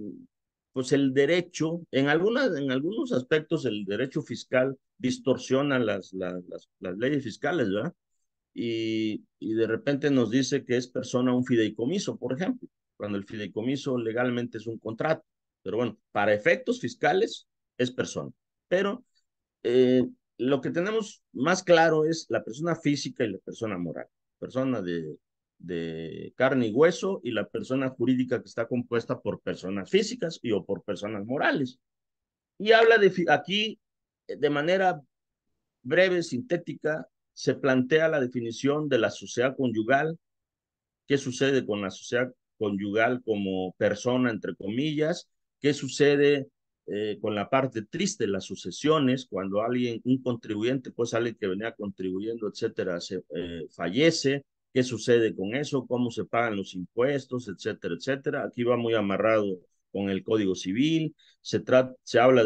pues el derecho, en algunos aspectos el derecho fiscal distorsiona las leyes fiscales, ¿verdad? Y de repente nos dice que es persona un fideicomiso, por ejemplo, cuando el fideicomiso legalmente es un contrato. Pero bueno, para efectos fiscales es persona. Pero eh, lo que tenemos más claro es la persona física y la persona moral. Persona de carne y hueso y la persona jurídica que está compuesta por personas físicas y o por personas morales. Y habla aquí de manera breve, sintética, se plantea la definición de la sociedad conyugal, qué sucede con la sociedad conyugal como persona, entre comillas, qué sucede con la parte triste, las sucesiones, cuando alguien, un contribuyente, pues alguien que venía contribuyendo, etcétera, fallece, qué sucede con eso, cómo se pagan los impuestos, etcétera, etcétera. Aquí va muy amarrado con el Código Civil, se habla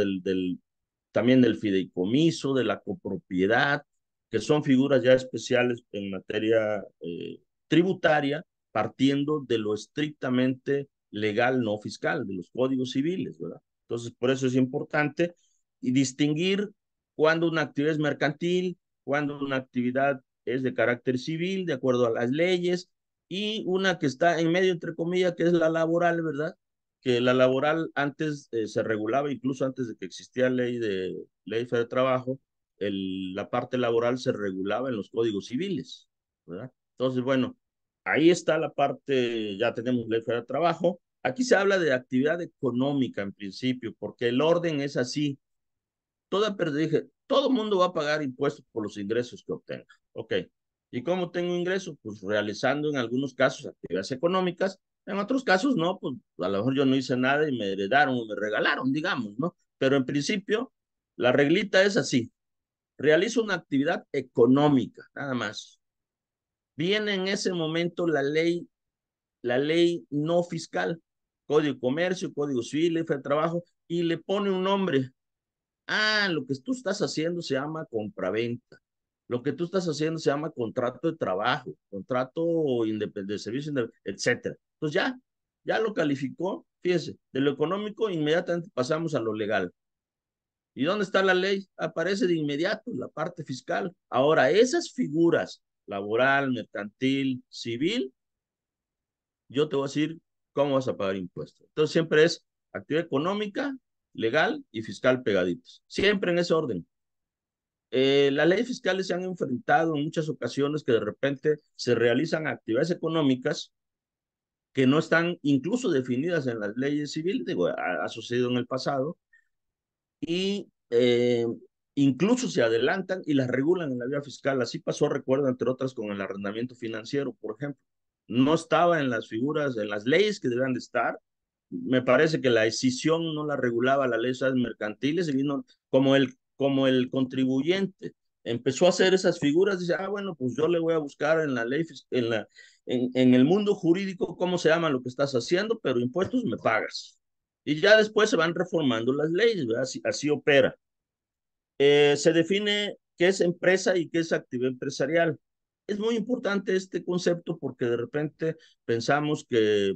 también del fideicomiso, de la copropiedad, que son figuras ya especiales en materia tributaria, partiendo de lo estrictamente legal, no fiscal, de los códigos civiles, ¿verdad? Entonces, por eso es importante y distinguir cuando una actividad es mercantil, cuando una actividad es de carácter civil, de acuerdo a las leyes, y una que está en medio, entre comillas, que es la laboral, ¿verdad? Que la laboral antes se regulaba, incluso antes de que existía ley federal de trabajo, la parte laboral se regulaba en los códigos civiles, ¿verdad? Entonces, bueno, ahí está la parte, ya tenemos ley federal de trabajo. Aquí se habla de actividad económica en principio, porque el orden es así. Pero dije, todo el mundo va a pagar impuestos por los ingresos que obtenga. Ok. ¿Y cómo tengo ingresos? Pues realizando en algunos casos actividades económicas, en otros casos no, pues a lo mejor yo no hice nada y me heredaron o me regalaron, digamos, ¿no? Pero en principio, la reglita es así. Realizo una actividad económica, nada más. Viene en ese momento la ley no fiscal, Código de Comercio, Código Civil, Ley de Trabajo, y le pone un nombre. Ah, lo que tú estás haciendo se llama compraventa. Lo que tú estás haciendo se llama contrato de trabajo, contrato de servicio, etcétera. Entonces ya lo calificó, fíjese, de lo económico inmediatamente pasamos a lo legal. ¿Y dónde está la ley? Aparece de inmediato la parte fiscal. Ahora, esas figuras, laboral, mercantil, civil, yo te voy a decir cómo vas a pagar impuestos. Entonces siempre es actividad económica, legal y fiscal pegaditos. Siempre en ese orden. Las leyes fiscales se han enfrentado en muchas ocasiones que de repente se realizan actividades económicas que no están incluso definidas en las leyes civiles, digo, ha sucedido en el pasado, y incluso se adelantan y las regulan en la vía fiscal. Así pasó, recuerdo, entre otras, con el arrendamiento financiero, por ejemplo. No estaba en las figuras, en las leyes que debían de estar. Me parece que la escisión no la regulaba la ley de mercantiles, y vino como el contribuyente empezó a hacer esas figuras, dice, bueno, pues yo le voy a buscar en la ley, en el mundo jurídico cómo se llama lo que estás haciendo, pero impuestos me pagas. Y ya después se van reformando las leyes, ¿verdad? Así opera. Se define qué es empresa y qué es actividad empresarial. Es muy importante este concepto porque de repente pensamos que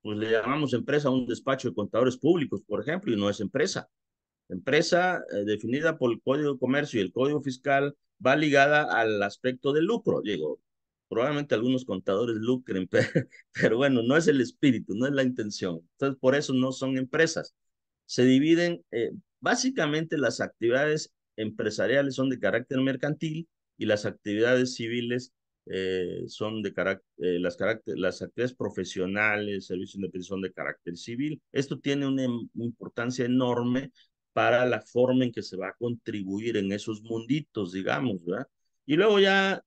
pues, le llamamos empresa a un despacho de contadores públicos, por ejemplo, y no es empresa. Empresa definida por el Código de Comercio y el Código Fiscal va ligada al aspecto del lucro. Digo, probablemente algunos contadores lucren, pero bueno, no es el espíritu, no es la intención. Entonces, por eso no son empresas. Se dividen, básicamente las actividades empresariales son de carácter mercantil y las actividades civiles son de carácter, las actividades profesionales, servicios independientes son de carácter civil. Esto tiene una importancia enorme para la forma en que se va a contribuir en esos munditos, digamos, ¿verdad? Y luego ya,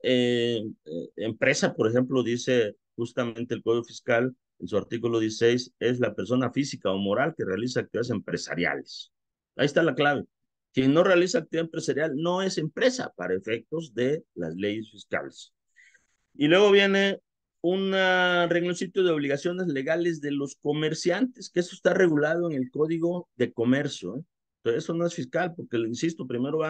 empresa, por ejemplo, dice justamente el Código Fiscal en su artículo 16, es la persona física o moral que realiza actividades empresariales. Ahí está la clave. Quien no realiza actividad empresarial no es empresa para efectos de las leyes fiscales. Y luego viene un rengloncito de obligaciones legales de los comerciantes, que eso está regulado en el Código de Comercio, ¿eh? Entonces, eso no es fiscal, porque, le insisto, primero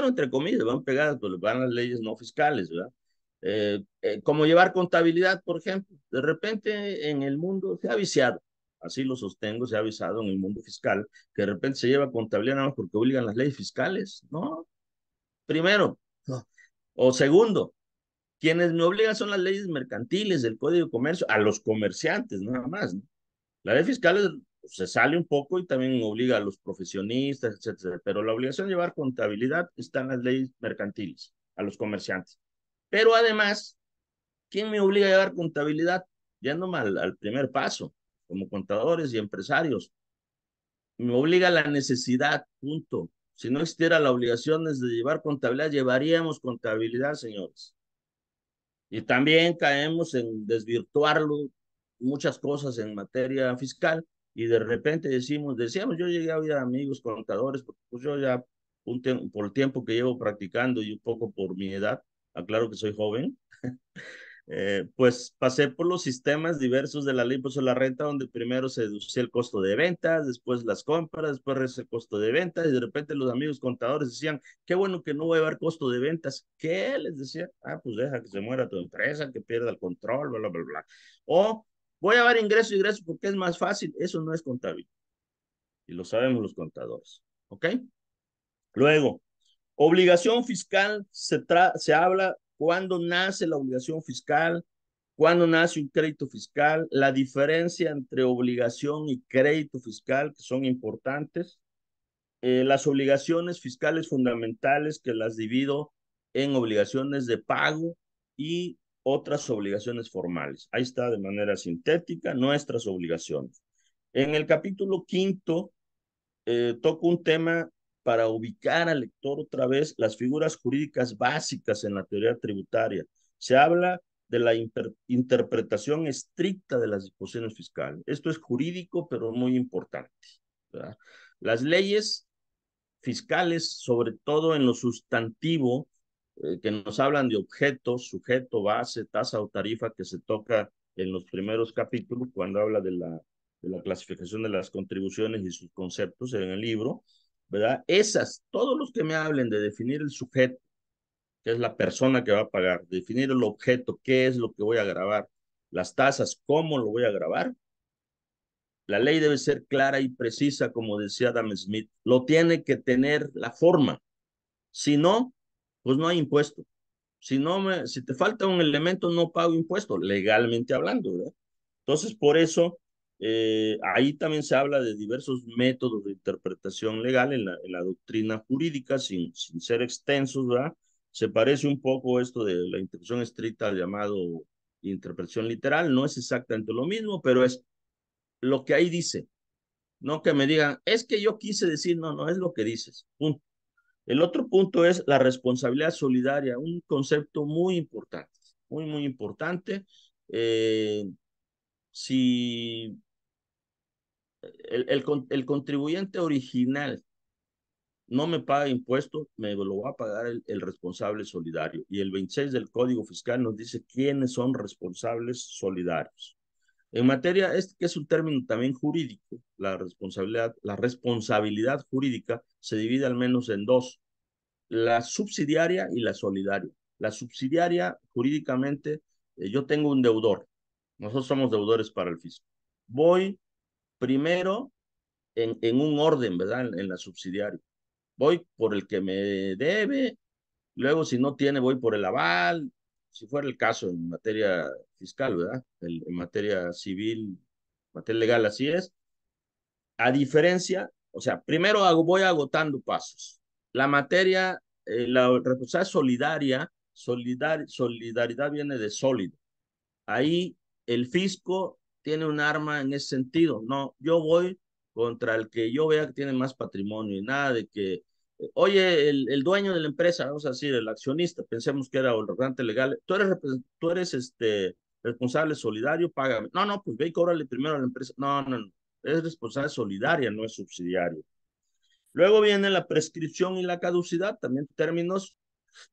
entre comillas, van pegadas, pero van las leyes no fiscales, ¿verdad? Como llevar contabilidad, por ejemplo. De repente en el mundo se ha viciado, así lo sostengo, se ha avisado en el mundo fiscal, que de repente se lleva contabilidad nada más porque obligan las leyes fiscales. No, primero. No. O segundo, quienes me obligan son las leyes mercantiles del Código de Comercio, a los comerciantes nada más, ¿no? La ley fiscal se sale un poco y también obliga a los profesionistas, etcétera, pero la obligación de llevar contabilidad está en las leyes mercantiles, a los comerciantes. Pero además, ¿quién me obliga a llevar contabilidad? Yéndome al primer paso, como contadores y empresarios. Me obliga la necesidad, punto. Si no existiera la obligación de llevar contabilidad, llevaríamos contabilidad, señores. Y también caemos en desvirtuarlo muchas cosas en materia fiscal y de repente decíamos, yo llegué a oír a amigos contadores, porque pues yo ya por el tiempo que llevo practicando y un poco por mi edad, aclaro que soy joven, pues pasé por los sistemas diversos de la ley impuesto a la renta, donde primero se deducía el costo de ventas, después las compras, después el costo de ventas, y de repente los amigos contadores decían, qué bueno que no va a haber costo de ventas. ¿Qué? Les decía, pues deja que se muera tu empresa, que pierda el control, bla, bla, bla, bla. O voy a ver ingreso porque es más fácil. Eso no es contable. Y lo sabemos los contadores. ¿Ok? Luego, obligación fiscal, se habla cuándo nace la obligación fiscal, cuándo nace un crédito fiscal, la diferencia entre obligación y crédito fiscal, que son importantes, las obligaciones fiscales fundamentales, que las divido en obligaciones de pago y otras obligaciones formales. Ahí está de manera sintética nuestras obligaciones. En el capítulo quinto, toco un tema para ubicar al lector otra vez las figuras jurídicas básicas en la teoría tributaria. Se habla de la interpretación estricta de las disposiciones fiscales. Esto es jurídico, pero muy importante, ¿verdad? Las leyes fiscales, sobre todo en lo sustantivo, que nos hablan de objetos, sujeto, base, tasa o tarifa, que se toca en los primeros capítulos cuando habla de la clasificación de las contribuciones y sus conceptos en el libro, ¿verdad? Todos los que me hablen de definir el sujeto, que es la persona que va a pagar, definir el objeto, qué es lo que voy a grabar, las tasas, cómo lo voy a grabar, la ley debe ser clara y precisa, como decía Adam Smith. Lo tiene que tener la forma. Si no, pues no hay impuesto. Si te falta un elemento, no pago impuesto, legalmente hablando, ¿verdad? Entonces, por eso, ahí también se habla de diversos métodos de interpretación legal en la doctrina jurídica, sin ser extensos, ¿verdad? Se parece un poco esto de la interpretación estricta al llamado interpretación literal. No es exactamente lo mismo, pero es lo que ahí dice. No que me digan, es que yo quise decir, no, no es lo que dices. Punto. El otro punto es la responsabilidad solidaria, un concepto muy importante, muy, muy importante. Eh, si el contribuyente original no me paga impuestos, me lo va a pagar el responsable solidario. Y el 26 del Código Fiscal nos dice quiénes son responsables solidarios. En materia, este que es un término también jurídico, la responsabilidad jurídica se divide al menos en dos. la subsidiaria y la solidaria. La subsidiaria, jurídicamente, yo tengo un deudor. Nosotros somos deudores para el fisco. Voy primero en un orden, ¿verdad? En la subsidiaria. Voy por el que me debe, luego si no tiene, voy por el aval, si fuera el caso en materia fiscal, ¿verdad? En materia civil, materia legal, así es. A diferencia, o sea, primero voy agotando pasos. La materia, la responsabilidad solidaria, solidaridad viene de sólido. Ahí el fisco tiene un arma en ese sentido. No, yo voy contra el que yo vea que tiene más patrimonio y nada de que, oye, el dueño de la empresa, vamos a decir, el accionista, pensemos que era el representante legal, tú eres responsable solidario, págame. No, no, pues ve y cóbrale primero a la empresa. No, no, no. Es responsable solidaria, no es subsidiario. Luego viene la prescripción y la caducidad, también términos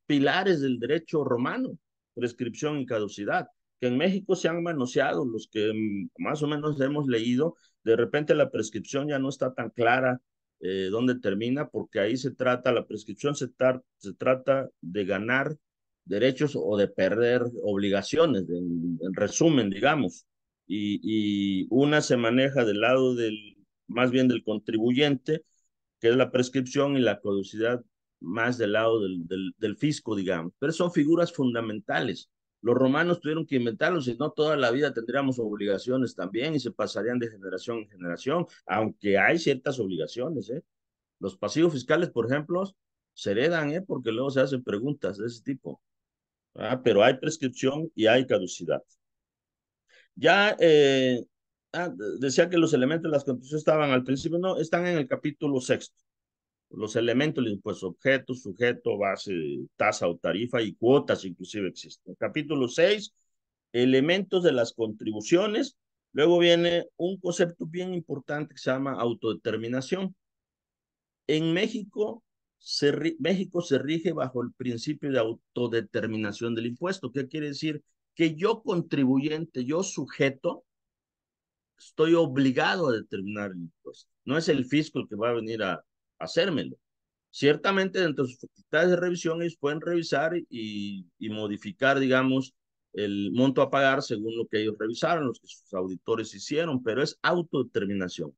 pilares del derecho romano, prescripción y caducidad, que en México se han manoseado, los que más o menos hemos leído, de repente la prescripción ya no está tan clara dónde termina, porque ahí se trata, la prescripción se trata de ganar derechos o de perder obligaciones, en resumen, digamos, y una se maneja del lado del, más bien del contribuyente, que es la prescripción, y la caducidad más del lado del fisco, digamos. Pero son figuras fundamentales. Los romanos tuvieron que inventarlos, si no toda la vida tendríamos obligaciones también y se pasarían de generación en generación, aunque hay ciertas obligaciones, ¿eh? Los pasivos fiscales, por ejemplo, se heredan, ¿eh? Porque luego se hacen preguntas de ese tipo. ¿Ah? Pero hay prescripción y hay caducidad. Ya decía que los elementos de las constituciones estaban al principio, no, están en el capítulo sexto. Los elementos del impuesto, objeto, sujeto, base, tasa o tarifa y cuotas inclusive existen. Capítulo 6, elementos de las contribuciones. Luego viene un concepto bien importante que se llama autodeterminación. En México México se rige bajo el principio de autodeterminación del impuesto. ¿Qué quiere decir? Que yo contribuyente, yo sujeto, estoy obligado a determinar el impuesto. No es el fisco el que va a venir a hacérmelo. Ciertamente, dentro de sus facultades de revisión, ellos pueden revisar y modificar, digamos, el monto a pagar según lo que ellos revisaron, los que sus auditores hicieron, pero es autodeterminación.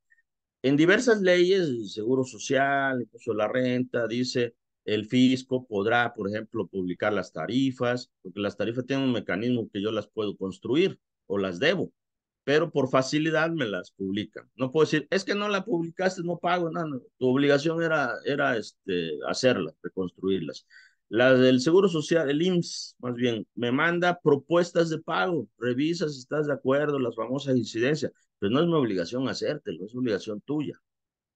En diversas leyes, el Seguro Social, incluso la renta, dice el fisco podrá, por ejemplo, publicar las tarifas, porque las tarifas tienen un mecanismo que yo las puedo construir o las debo, pero por facilidad me las publican. No puedo decir, es que no la publicaste, no pago, no, no. Tu obligación era hacerlas, reconstruirlas. La del Seguro Social, el IMSS, más bien, me manda propuestas de pago, revisa si estás de acuerdo, las famosas incidencias, pero no es mi obligación hacértelo, es obligación tuya,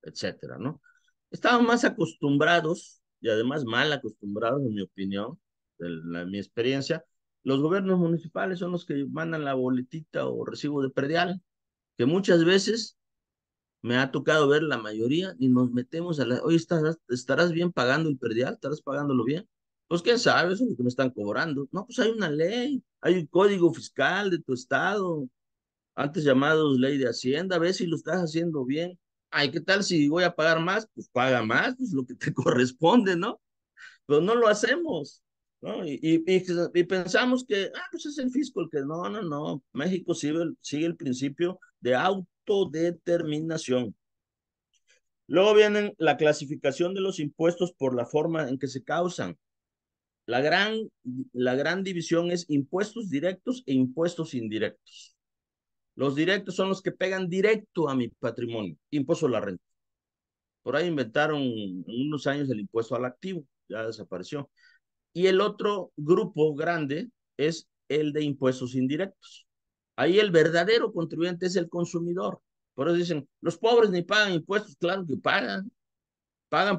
etcétera, ¿no? Estamos más acostumbrados, y además mal acostumbrados, en mi opinión, mi experiencia, los gobiernos municipales son los que mandan la boletita o recibo de predial, que muchas veces me ha tocado ver la mayoría y nos metemos a la, oye, ¿estarás bien pagando el predial? ¿Estarás pagándolo bien? Pues quién sabe, eso es lo que me están cobrando. No, pues hay una ley, hay un código fiscal de tu estado, antes llamados ley de Hacienda, ve si lo estás haciendo bien. Ay, ¿qué tal si voy a pagar más? Pues paga más, pues lo que te corresponde, ¿no? Pero no lo hacemos, ¿no? Y pensamos que, pues es el fisco el que, no, no, no, México sigue el principio de autodeterminación. Luego viene la clasificación de los impuestos por la forma en que se causan. La gran, la gran división es impuestos directos e impuestos indirectos. Los directos son los que pegan directo a mi patrimonio, impuesto a la renta. Por ahí inventaron en unos años el impuesto al activo, ya desapareció. Y el otro grupo grande es el de impuestos indirectos. Ahí el verdadero contribuyente es el consumidor. Por eso dicen, los pobres ni pagan impuestos, claro que pagan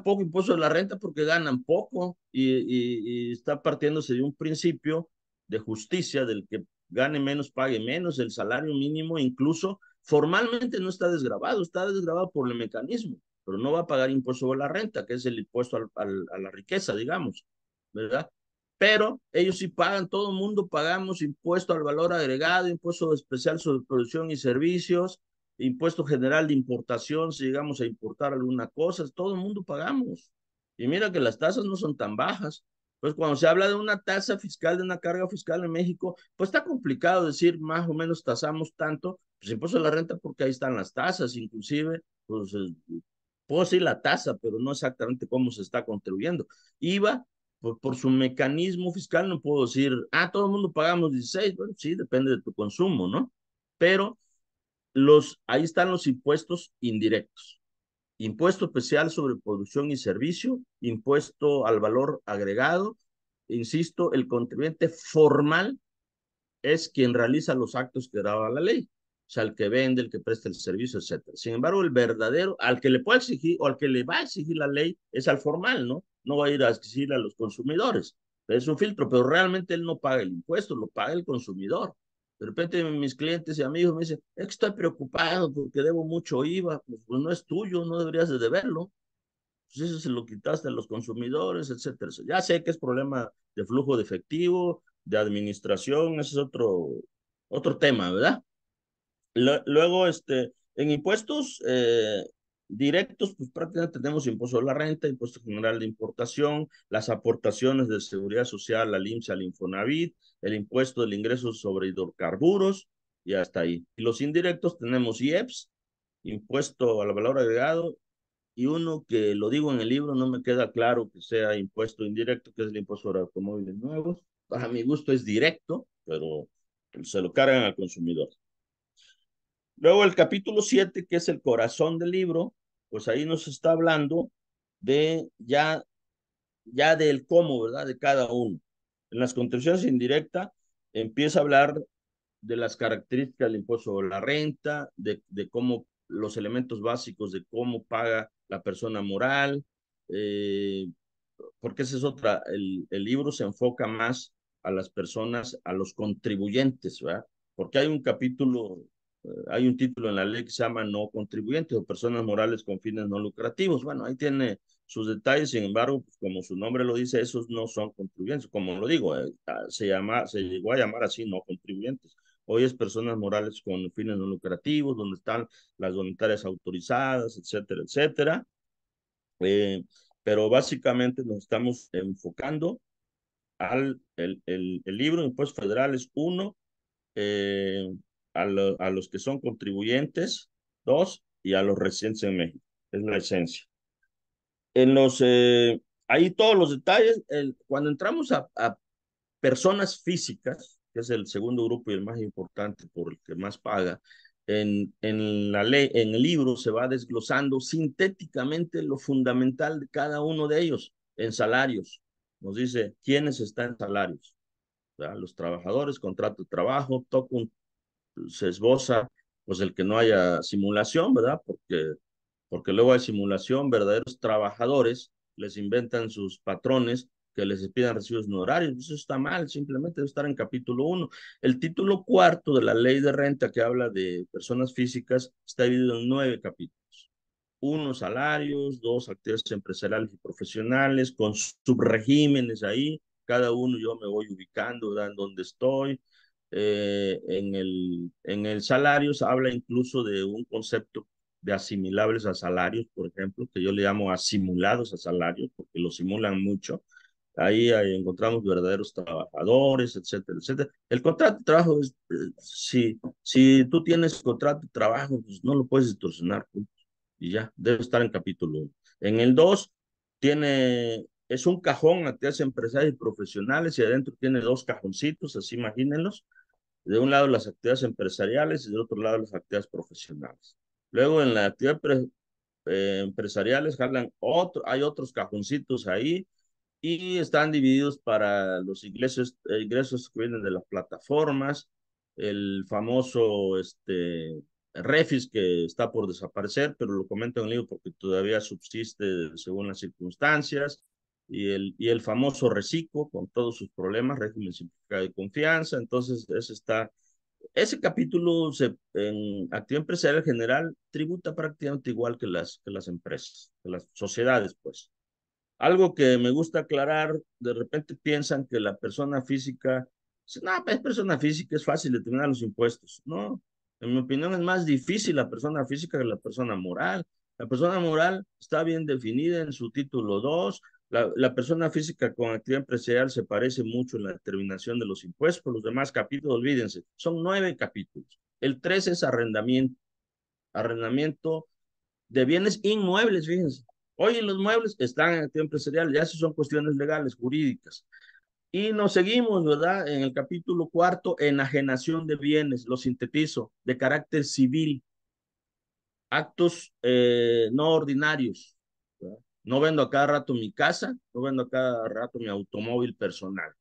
poco impuesto de la renta porque ganan poco y está partiéndose de un principio de justicia del que gane menos, pague menos, el salario mínimo incluso formalmente no está desgravado por el mecanismo, pero no va a pagar impuesto sobre la renta, que es el impuesto a la riqueza, digamos, ¿verdad? Pero ellos sí pagan, todo el mundo pagamos impuesto al valor agregado, impuesto especial sobre producción y servicios, impuesto general de importación, si llegamos a importar alguna cosa, todo el mundo pagamos. Y mira que las tasas no son tan bajas. Pues cuando se habla de una tasa fiscal, de una carga fiscal en México, pues está complicado decir más o menos tasamos tanto, pues impuesto a la renta porque ahí están las tasas, inclusive, pues puedo decir la tasa, pero no exactamente cómo se está contribuyendo. IVA, por su mecanismo fiscal, no puedo decir, todo el mundo pagamos 16, bueno, sí, depende de tu consumo, ¿no? Pero ahí están los impuestos indirectos. Impuesto especial sobre producción y servicio, impuesto al valor agregado. Insisto, el contribuyente formal es quien realiza los actos que daba la ley. O sea, el que vende, el que presta el servicio, etcétera. Sin embargo, el verdadero, al que le puede exigir o al que le va a exigir la ley es al formal, ¿no? No va a ir a exigir a los consumidores. Es un filtro, pero realmente él no paga el impuesto, lo paga el consumidor. De repente mis clientes y amigos me dicen, es que estoy preocupado porque debo mucho IVA, pues no es tuyo, no deberías de deberlo. Pues eso se lo quitaste a los consumidores, etcétera. Ya sé que es problema de flujo de efectivo, de administración, ese es otro tema, ¿verdad? Luego, en impuestos directos, pues prácticamente tenemos impuesto a la renta, impuesto general de importación, las aportaciones de seguridad social al IMSS, al Infonavit, el impuesto del ingreso sobre hidrocarburos, y hasta ahí. Y los indirectos tenemos IEPS, impuesto al valor agregado, y uno que lo digo en el libro, no me queda claro que sea impuesto indirecto, que es el impuesto sobre automóviles nuevos. Para mi gusto es directo, pero se lo cargan al consumidor. Luego el capítulo 7, que es el corazón del libro, pues ahí nos está hablando de ya del cómo, ¿verdad? De cada uno. En las contribuciones indirectas empieza a hablar de las características del impuesto sobre la renta, de cómo los elementos básicos de cómo paga la persona moral, eh, porque esa es otra, el libro se enfoca más a las personas, a los contribuyentes, ¿verdad? Porque hay un capítulo, hay un título en la ley que se llama no contribuyentes o personas morales con fines no lucrativos. Bueno, ahí tiene sus detalles, sin embargo, pues como su nombre lo dice, esos no son contribuyentes, como lo digo, se llegó a llamar así, no contribuyentes. Hoy es personas morales con fines no lucrativos, donde están las voluntarias autorizadas, etcétera, etcétera. Eh, pero básicamente nos estamos enfocando el libro de Impuestos Federales, uno, eh, a los que son contribuyentes, dos, y a los residentes en México. Es la esencia. En ahí todos los detalles, cuando entramos a personas físicas, que es el segundo grupo y el más importante por el que más paga, en la ley, en el libro se va desglosando sintéticamente lo fundamental de cada uno de ellos en salarios. Nos dice quiénes están en salarios, ¿verdad? Los trabajadores, contrato de trabajo, se esboza, pues el que no haya simulación, ¿verdad? Porque luego hay simulación, verdaderos trabajadores les inventan sus patrones que les pidan recibos honorarios. Eso está mal, simplemente debe estar en capítulo 1. El título cuarto de la ley de renta que habla de personas físicas está dividido en 9 capítulos. Uno, salarios, dos, actividades empresariales y profesionales, con subregímenes ahí. Cada uno yo me voy ubicando, ¿verdad? En dónde estoy. En el salario se habla incluso de un concepto de asimilables a salarios, por ejemplo, que yo le llamo asimulados a salarios, porque lo simulan mucho. Ahí encontramos verdaderos trabajadores, etcétera, etcétera. El contrato de trabajo es, si tú tienes contrato de trabajo, pues no lo puedes distorsionar, punto. Y ya, debe estar en capítulo 1. En el 2 es un cajón, actividades empresariales y profesionales, y adentro tiene dos cajoncitos, así imagínenlos. De un lado las actividades empresariales y del otro lado las actividades profesionales. Luego en la actividad empresariales hay otros cajoncitos ahí y están divididos para los ingresos que vienen de las plataformas, el famoso Refis que está por desaparecer, pero lo comento en el libro porque todavía subsiste según las circunstancias, y el famoso Reciclo con todos sus problemas, régimen simplificado de confianza. Entonces ese capítulo en actividad empresarial general tributa prácticamente igual que las empresas, que las sociedades, pues. Algo que me gusta aclarar, de repente piensan que la persona física, no, pues, es persona física, es fácil determinar los impuestos. No, en mi opinión es más difícil la persona física que la persona moral. La persona moral está bien definida en su título 2. La persona física con actividad empresarial se parece mucho en la determinación de los impuestos, pero los demás capítulos, olvídense, son 9 capítulos. El 3 es arrendamiento, arrendamiento de bienes inmuebles, fíjense. Oye, los muebles están en actividad empresarial, ya eso son cuestiones legales, jurídicas. Y nos seguimos, ¿verdad? En el capítulo 4, enajenación de bienes, lo sintetizo, de carácter civil, actos no ordinarios, ¿verdad? No vendo a cada rato mi casa, no vendo a cada rato mi automóvil personal.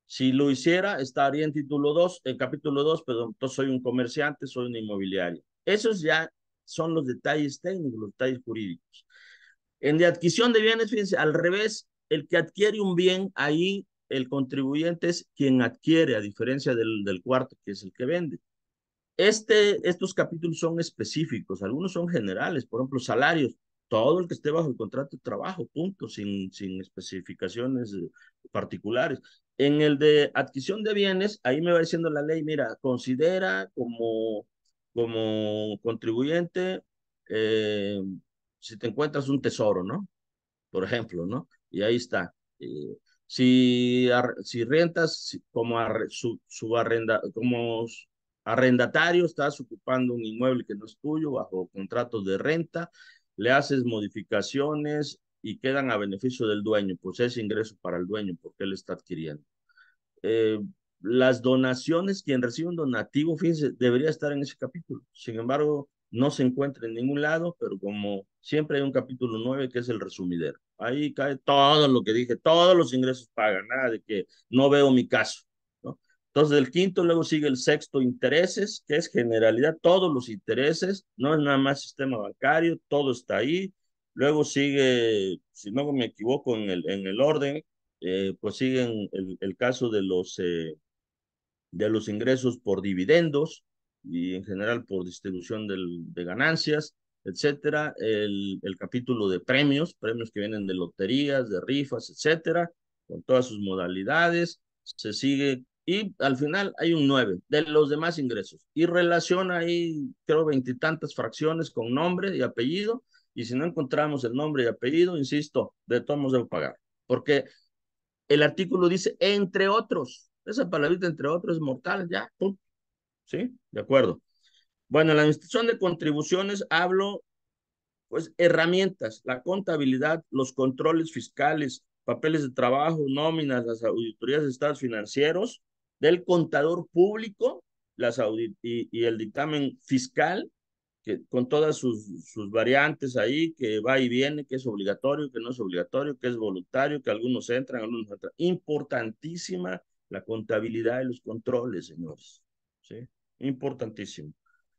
Si lo hiciera, estaría en título 2, en capítulo 2, pero entonces soy un comerciante, soy un inmobiliario. Esos ya son los detalles técnicos, los detalles jurídicos. En de adquisición de bienes, fíjense, al revés, el que adquiere un bien, ahí el contribuyente es quien adquiere, a diferencia del cuarto, que es el que vende. Estos capítulos son específicos, algunos son generales, por ejemplo, salarios, todo el que esté bajo el contrato de trabajo, punto, sin especificaciones particulares. En el de adquisición de bienes, ahí me va diciendo la ley, mira, considera como contribuyente eh, si te encuentras un tesoro, ¿no? Por ejemplo, ¿no? Y ahí está. Si rentas como, como arrendatario, estás ocupando un inmueble que no es tuyo bajo contratos de renta, le haces modificaciones y quedan a beneficio del dueño, pues es ingreso para el dueño porque él está adquiriendo. eh, las donaciones, quien recibe un donativo, fíjense, debería estar en ese capítulo. Sin embargo, no se encuentra en ningún lado, pero como siempre hay un capítulo 9 que es el resumidero. Ahí cae todo lo que dije, todos los ingresos pagan, nada de que no veo mi caso, ¿no? Entonces, el quinto, luego sigue el sexto, intereses, que es generalidad, todos los intereses, no es nada más sistema bancario, todo está ahí. Luego sigue, si no me equivoco en el orden, pues siguen el caso de los ingresos por dividendos y en general por distribución de ganancias, etcétera. El capítulo de premios, premios que vienen de loterías, de rifas, etcétera, con todas sus modalidades. Se sigue y al final hay un 9 de los demás ingresos y relaciona ahí, creo, veintitantas fracciones con nombre y apellido. Y si no encontramos el nombre y apellido, insisto, de todos modos debo pagar. Porque el artículo dice, entre otros. Esa palabrita, entre otros, es mortal, ya, pum. ¿Sí? De acuerdo. Bueno, en la administración de contribuciones hablo, pues, herramientas, la contabilidad, los controles fiscales, papeles de trabajo, nóminas, las auditorías de estados financieros, del contador público, y el dictamen fiscal, que con todas sus variantes ahí, que va y viene, que es obligatorio, que no es obligatorio, que es voluntario, que algunos entran, algunos no entran. Importantísima la contabilidad y los controles, señores. ¿Sí? Importantísimo.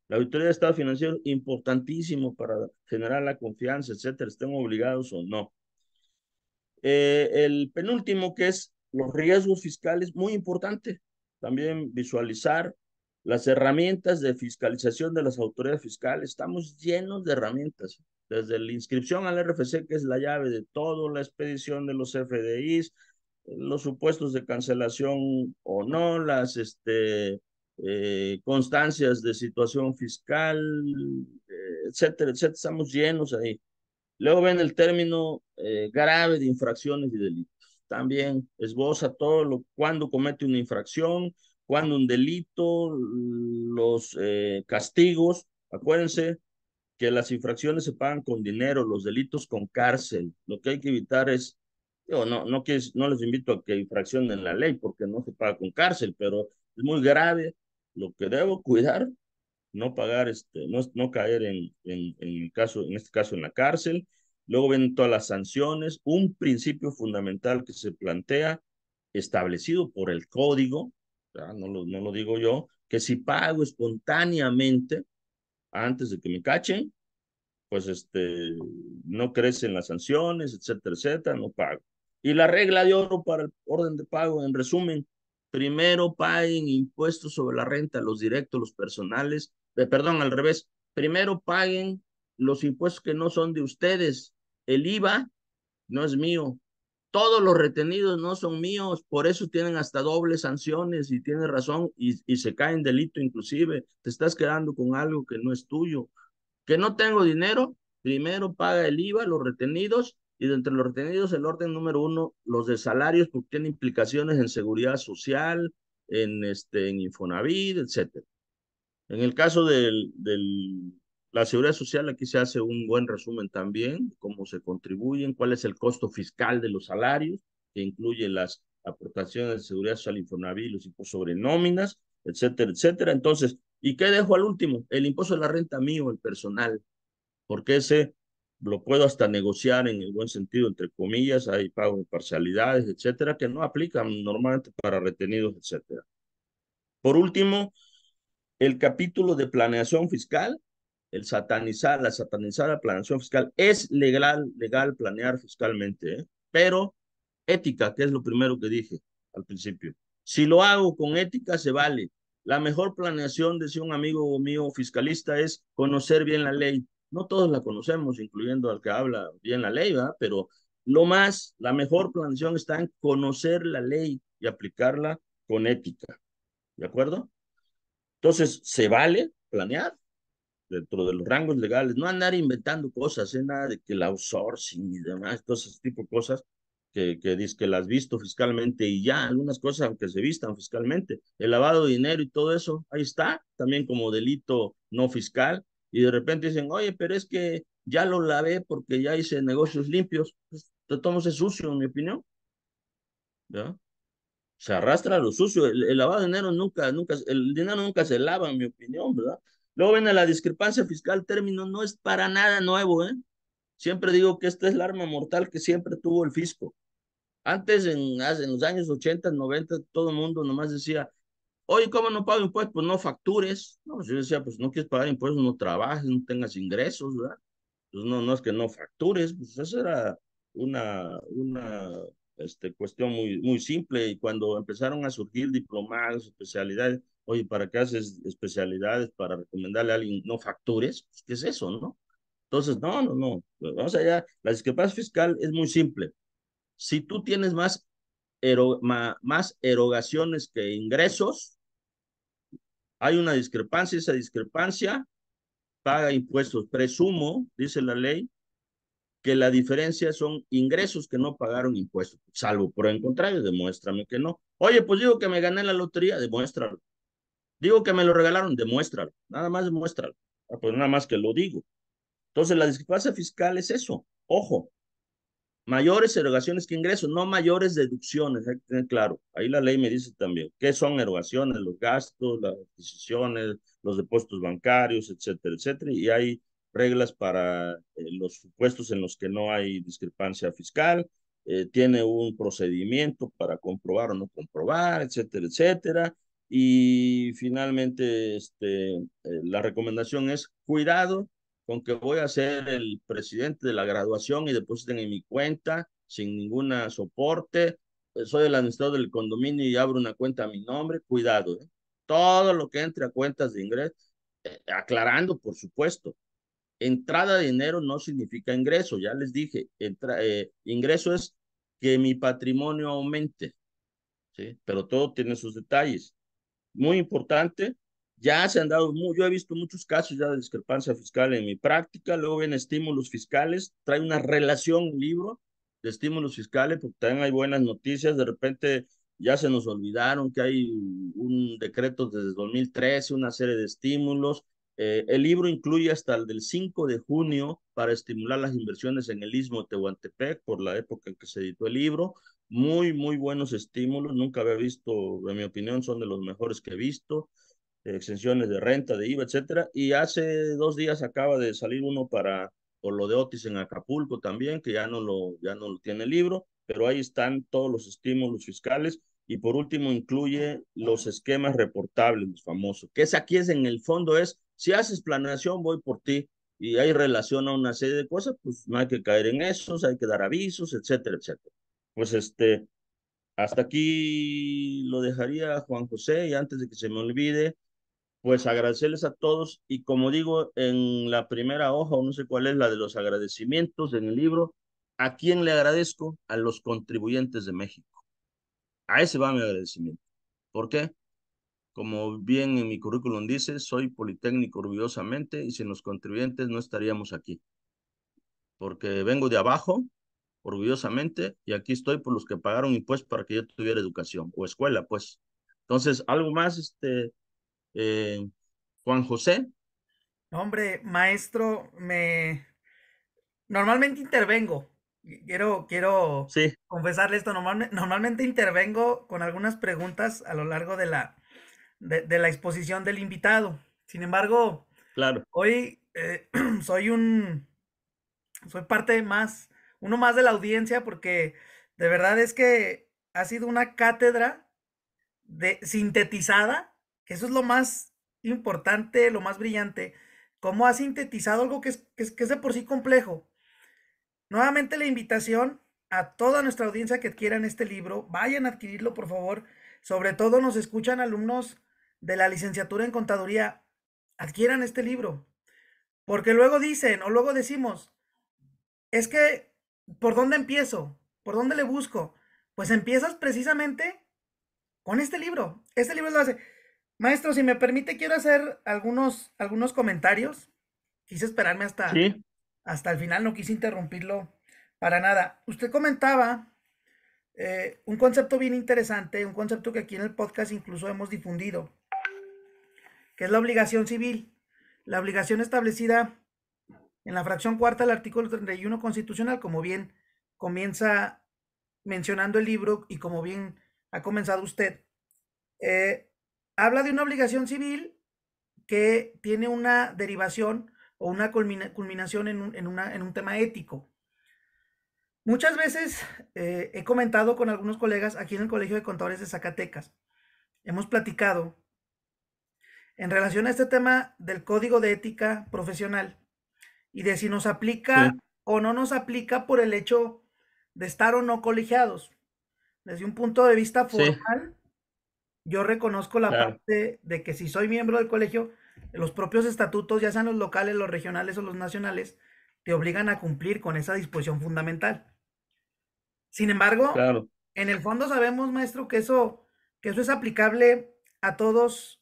La auditoría de estado financiero, importantísimo para generar la confianza, etcétera, estén obligados o no. El penúltimo, que es los riesgos fiscales, muy importante. También visualizar las herramientas de fiscalización de las autoridades fiscales. Estamos llenos de herramientas, desde la inscripción al RFC, que es la llave de todo, la expedición de los FDIs, los supuestos de cancelación o no, las constancias de situación fiscal, etcétera, etcétera. Estamos llenos ahí. Luego ven el término grave de infracciones y delitos. También esboza todo cuando comete una infracción, cuando un delito, los castigos. Acuérdense que las infracciones se pagan con dinero, los delitos con cárcel. Lo que hay que evitar es, yo no les invito a que infraccionen la ley porque no se paga con cárcel, pero es muy grave. Lo que debo cuidar, no pagar, no caer en este caso en la cárcel. Luego vienen todas las sanciones, un principio fundamental que se plantea, establecido por el código, ¿verdad? No lo digo yo, que si pago espontáneamente antes de que me cachen, pues no crecen las sanciones, etcétera, etcétera, no pago. Y la regla de oro para el orden de pago, en resumen, primero paguen impuestos sobre la renta, los directos, los personales, perdón, al revés, primero paguen los impuestos que no son de ustedes. El IVA no es mío. Todos los retenidos no son míos, por eso tienen hasta dobles sanciones y tienes razón y se cae en delito inclusive. Te estás quedando con algo que no es tuyo. ¿Que no tengo dinero? Primero paga el IVA, los retenidos, y de entre los retenidos, el orden número uno, los de salarios, porque tiene implicaciones en seguridad social, en Infonavit, etcétera. En el caso la seguridad social, aquí se hace un buen resumen también, cómo se contribuyen, cuál es el costo fiscal de los salarios, que incluye las aportaciones de seguridad social, Infonavit, los impuestos sobre nóminas, etcétera, etcétera. Entonces, ¿y qué dejo al último? El impuesto de la renta mío, el personal, porque ese lo puedo hasta negociar en el buen sentido, entre comillas, hay pago de parcialidades, etcétera, que no aplican normalmente para retenidos, etcétera. Por último, el capítulo de planeación fiscal, la satanizada planeación fiscal, es legal planear fiscalmente, ¿eh? Pero ética, que es lo primero que dije al principio. Si lo hago con ética, se vale. La mejor planeación, decía un amigo mío fiscalista, es conocer bien la ley. No todos la conocemos, incluyendo al que habla bien la ley, ¿verdad? Pero la mejor planeación está en conocer la ley y aplicarla con ética. ¿De acuerdo? Entonces, se vale planear dentro de los rangos legales, no andar inventando cosas, nada de que el outsourcing y demás, todo ese tipo de cosas que dice que las visto fiscalmente y ya, algunas cosas aunque se vistan fiscalmente, el lavado de dinero y todo eso, ahí está, también como delito no fiscal, y de repente dicen, oye, pero es que ya lo lavé porque ya hice negocios limpios, pues, de todos es sucio, en mi opinión, ¿ya? Se arrastra lo sucio. El lavado de dinero el dinero nunca se lava, en mi opinión, ¿verdad? Luego viene la discrepancia fiscal, término no es para nada nuevo, ¿eh? Siempre digo que esta es la arma mortal que siempre tuvo el fisco. Antes, en los años 80, 90, todo el mundo nomás decía, oye, ¿cómo no pago impuestos? Pues no factures. No, pues yo decía, pues no quieres pagar impuestos, no trabajes, no tengas ingresos, ¿verdad? Pues no, no es que no factures, pues esa era una cuestión muy simple. Y cuando empezaron a surgir diplomados, especialidades, oye, ¿para qué haces especialidades para recomendarle a alguien no factures? Pues, ¿qué es eso, no? Entonces, no, no, no. Vamos allá. La discrepancia fiscal es muy simple. Si tú tienes más erogaciones que ingresos, hay una discrepancia, esa discrepancia paga impuestos. Presumo, dice la ley, que la diferencia son ingresos que no pagaron impuestos, salvo por el contrario, demuéstrame que no. Oye, pues digo que me gané la lotería, demuéstralo. Digo que me lo regalaron, demuéstralo. Nada más demuéstralo. Ah, pues nada más que lo digo. Entonces, la discrepancia fiscal es eso. Ojo, mayores erogaciones que ingresos, no mayores deducciones, hay que tener claro. Ahí la ley me dice también qué son erogaciones, los gastos, las adquisiciones, los depósitos bancarios, etcétera, etcétera. Y hay reglas para los supuestos en los que no hay discrepancia fiscal. Tiene un procedimiento para comprobar o no comprobar, etcétera, etcétera. Y finalmente, la recomendación es cuidado con que voy a ser el presidente de la graduación y depositen en mi cuenta sin ninguna soporte. Soy el administrador del condominio y abro una cuenta a mi nombre. Cuidado, ¿eh? Todo lo que entre a cuentas de ingreso, aclarando, por supuesto, entrada de dinero no significa ingreso. Ya les dije, ingreso es que mi patrimonio aumente, ¿sí? Pero todo tiene sus detalles muy importante. Ya se han dado, yo he visto muchos casos ya de discrepancia fiscal en mi práctica. Luego vienen estímulos fiscales. Trae una relación, un libro de estímulos fiscales, porque también hay buenas noticias. De repente ya se nos olvidaron que hay un decreto desde 2013, una serie de estímulos. El libro incluye hasta el del 5 de junio para estimular las inversiones en el Istmo de Tehuantepec, por la época en que se editó el libro. Muy buenos estímulos. Nunca había visto, en mi opinión, son de los mejores que he visto. Exenciones de renta, de IVA, etcétera. Y hace 2 días acaba de salir uno por lo de Otis en Acapulco también, que ya no lo tiene el libro, pero ahí están todos los estímulos fiscales. Y por último, incluye los esquemas reportables, los famosos, que es aquí en el fondo si haces planeación, voy por ti. Y hay relación a una serie de cosas, pues no hay que caer en esos, hay que dar avisos, etcétera, etcétera. Pues hasta aquí lo dejaría Juan José y antes de que se me olvide, pues agradecerles a todos y como digo en la primera hoja o no sé cuál es la de los agradecimientos en el libro, ¿a quién le agradezco? A los contribuyentes de México. A ese va mi agradecimiento. ¿Por qué? Como bien en mi currículum dice, soy politécnico orgullosamente y sin los contribuyentes no estaríamos aquí. porque vengo de abajo, orgullosamente, y aquí estoy por los que pagaron impuestos para que yo tuviera educación o escuela, pues. Entonces, algo más, eh, Juan José. Hombre, maestro, normalmente intervengo. Quiero Sí, confesarle esto. Normalmente intervengo con algunas preguntas a lo largo de la exposición del invitado. Sin embargo, claro, hoy soy soy parte uno más de la audiencia porque de verdad es que ha sido una cátedra sintetizada, que eso es lo más importante, lo más brillante, cómo ha sintetizado algo que es de por sí complejo. Nuevamente la invitación a toda nuestra audiencia que adquieran este libro, vayan a adquirirlo por favor. Sobre todo nos escuchan alumnos de la licenciatura en contaduría, adquieran este libro, porque luego dicen o luego decimos, es que, ¿por dónde empiezo? ¿Por dónde le busco? Pues empiezas precisamente con este libro. Este libro lo hace. Maestro, si me permite, quiero hacer algunos comentarios. Quise esperarme sí, hasta el final, no quise interrumpirlo para nada. Usted comentaba un concepto bien interesante, un concepto que aquí en el podcast incluso hemos difundido, que es la obligación civil. La obligación establecida en la fracción cuarta del artículo 31 constitucional, como bien comienza mencionando el libro y como bien ha comenzado usted, eh, habla de una obligación civil que tiene una derivación o una culminación en un tema ético. Muchas veces he comentado con algunos colegas aquí en el Colegio de Contadores de Zacatecas, hemos platicado en relación a este tema del código de ética profesional y de si nos aplica sí, o no nos aplica por el hecho de estar o no colegiados. Desde un punto de vista sí, formal, yo reconozco la claro, parte de que si soy miembro del colegio, los propios estatutos, ya sean los locales, los regionales o los nacionales, te obligan a cumplir con esa disposición fundamental. Sin embargo, claro. en el fondo sabemos, maestro, que eso es aplicable a todos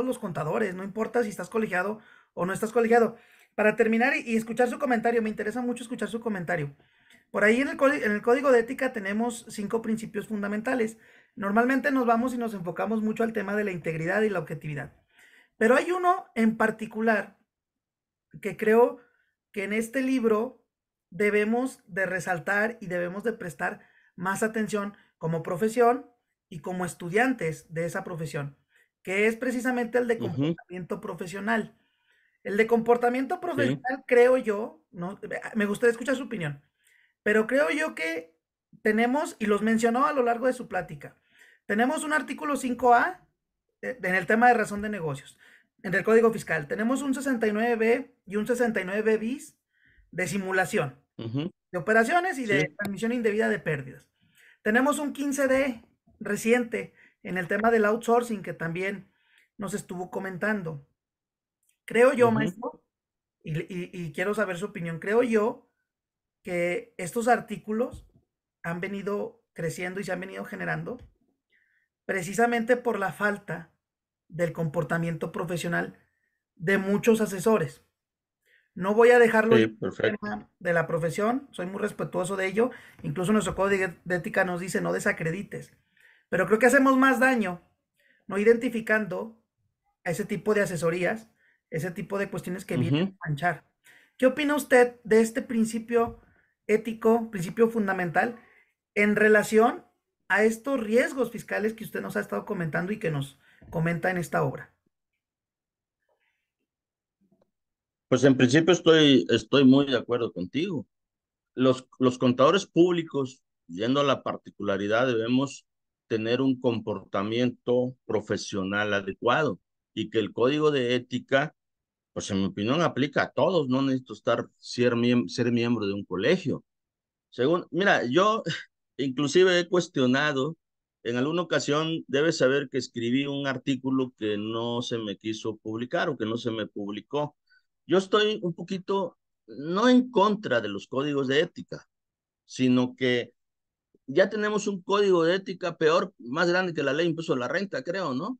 los contadores, no importa si estás colegiado o no estás colegiado. Para terminar y escuchar su comentario, me interesa mucho escuchar su comentario. Por ahí en el código de ética tenemos 5 principios fundamentales. Normalmente nos vamos y nos enfocamos mucho al tema de la integridad y la objetividad. Pero hay uno en particular que creo que en este libro debemos de resaltar y debemos de prestar más atención como profesión y como estudiantes de esa profesión, que es precisamente el de Ujú, comportamiento profesional. El de comportamiento sí, profesional, creo yo, no, me gustaría escuchar su opinión, pero creo yo que tenemos, y los mencionó a lo largo de su plática, tenemos un artículo 5A en el tema de razón de negocios, en el Código Fiscal. Tenemos un 69B y un 69B bis de simulación ujú, de operaciones y de sí, transmisión indebida de pérdidas. Tenemos un 15D reciente en el tema del outsourcing que también nos estuvo comentando. Creo yo, ujú, maestro, y quiero saber su opinión, creo yo que estos artículos han venido creciendo y se han venido generando precisamente por la falta del comportamiento profesional de muchos asesores. No voy a dejarlo sí, en el perfecto. tema de la profesión, soy muy respetuoso de ello. Incluso nuestro código de ética nos dice no desacredites. Pero creo que hacemos más daño no identificando a ese tipo de asesorías, ese tipo de cuestiones que vienen Ujú. a manchar. ¿Qué opina usted de este principio ético, principio fundamental, en relación a estos riesgos fiscales que usted nos ha estado comentando y que nos comenta en esta obra? Pues en principio estoy muy de acuerdo contigo. Los contadores públicos, yendo a la particularidad, debemos tener un comportamiento profesional adecuado y que el código de ética, pues en mi opinión, aplica a todos. No necesito ser miembro de un colegio. Mira, yo inclusive he cuestionado, en alguna ocasión debes saber que escribí un artículo que no se me quiso publicar o que no se me publicó. Yo estoy un poquito, no en contra de los códigos de ética, sino que ya tenemos un código de ética peor, más grande que la ley de impuesto a la renta, creo, ¿no?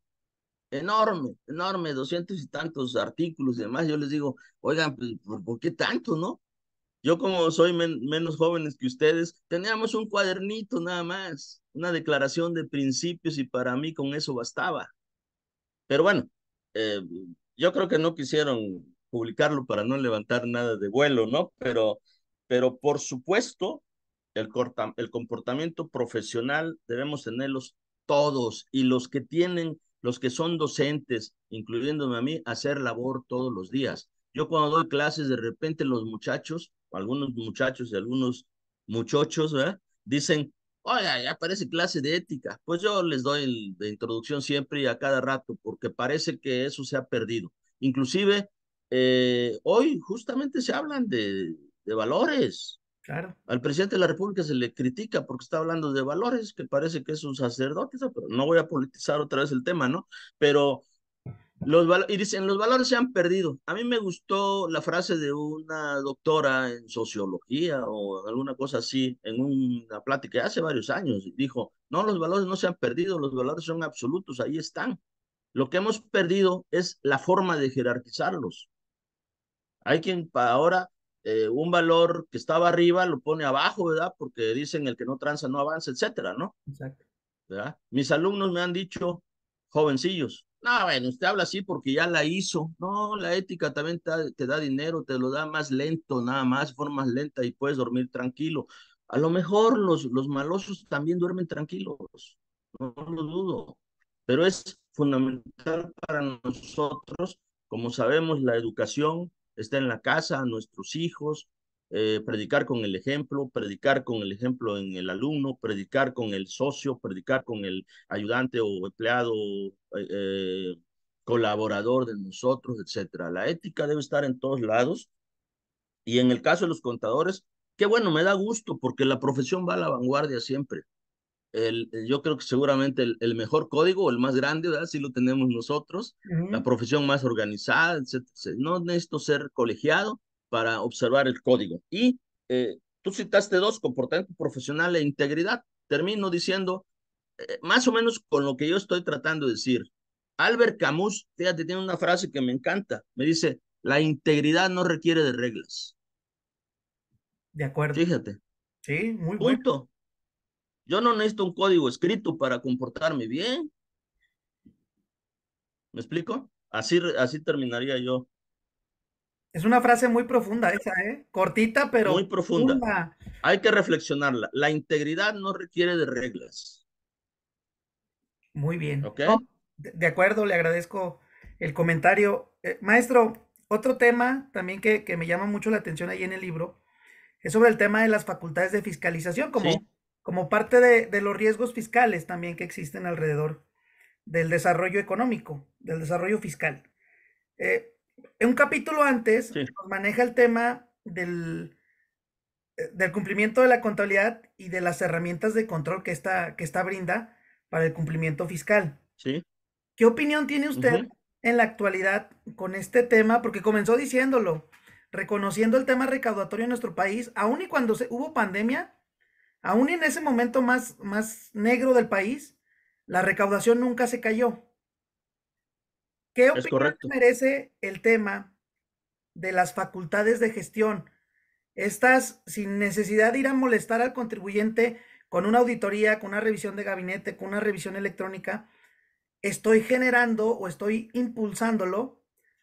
Enorme, enorme, 200 y tantos artículos y demás. Yo les digo, oigan, pues, ¿por qué tanto, no? Yo como soy menos jóvenes que ustedes, teníamos un cuadernito nada más, una declaración de principios y para mí con eso bastaba. Pero bueno, eh, yo creo que no quisieron publicarlo para no levantar nada de vuelo, ¿no? Pero por supuesto, el comportamiento profesional debemos tenerlos todos y los que tienen, los que son docentes, incluyéndome a mí, hacer labor todos los días. Yo cuando doy clases, de repente los muchachos, algunos muchachos y algunos muchachos, ¿verdad? Dicen, oiga, ya parece clase de ética. Pues yo les doy de introducción siempre y a cada rato, porque parece que eso se ha perdido. Inclusive, hoy justamente se hablan de valores. Claro, Al presidente de la República se le critica porque está hablando de valores, que parece que es un sacerdote, ¿no? Pero no voy a politizar otra vez el tema, ¿no? Pero y dicen, los valores se han perdido. A mí me gustó la frase de una doctora en sociología o alguna cosa así, en una plática hace varios años. Dijo, no, los valores no se han perdido, los valores son absolutos, ahí están. Lo que hemos perdido es la forma de jerarquizarlos. Hay quien para ahora un valor que estaba arriba lo pone abajo, ¿verdad? Porque dicen el que no tranza no avanza, etcétera, ¿no? exacto. ¿Verdad? Mis alumnos me han dicho, jovencillos, no, bueno, usted habla así porque ya la hizo. No, la ética también te da dinero, te lo da más lento, nada más, de forma más lenta y puedes dormir tranquilo. A lo mejor los malosos también duermen tranquilos, no lo dudo, pero es fundamental para nosotros, como sabemos, la educación está en la casa, nuestros hijos, predicar con el ejemplo, predicar con el ejemplo en el alumno, predicar con el socio, predicar con el ayudante o empleado, eh, colaborador de nosotros, etcétera. La ética debe estar en todos lados y en el caso de los contadores, qué bueno, me da gusto porque la profesión va a la vanguardia siempre. Yo creo que seguramente el mejor código, el más grande, ¿verdad? Sí lo tenemos nosotros, la Ujú. profesión más organizada, etcétera. No necesito ser colegiado para observar el código. Y tú citaste dos, comportamiento profesional e integridad. Termino diciendo, más o menos con lo que yo estoy tratando de decir. Albert Camus, fíjate, tiene una frase que me encanta. Me dice, la integridad no requiere de reglas. De acuerdo. Fíjate, Sí, muy bueno. punto. Yo no necesito un código escrito para comportarme bien. ¿Me explico? Así terminaría yo. Es una frase muy profunda esa, ¿eh? Cortita, Muy pero profunda. profunda. Hay que reflexionarla. La integridad no requiere de reglas. Muy bien. ¿Ok? No, de acuerdo, le agradezco el comentario. Maestro, otro tema también que me llama mucho la atención ahí en el libro es sobre el tema de las facultades de fiscalización, Sí, como parte de los riesgos fiscales también que existen alrededor del desarrollo económico, del desarrollo fiscal. Eh, en un capítulo antes sí, nos maneja el tema del cumplimiento de la contabilidad y de las herramientas de control que esta brinda para el cumplimiento fiscal. sí. ¿Qué opinión tiene usted Ujú. en la actualidad con este tema? Porque comenzó diciéndolo, reconociendo el tema recaudatorio en nuestro país, aun y cuando hubo pandemia, aún en ese momento más negro del país, la recaudación nunca se cayó. ¿Qué Es opinión correcto. merece el tema de las facultades de gestión? Estas, sin necesidad de ir a molestar al contribuyente con una auditoría, con una revisión de gabinete, con una revisión electrónica, estoy generando o estoy impulsándolo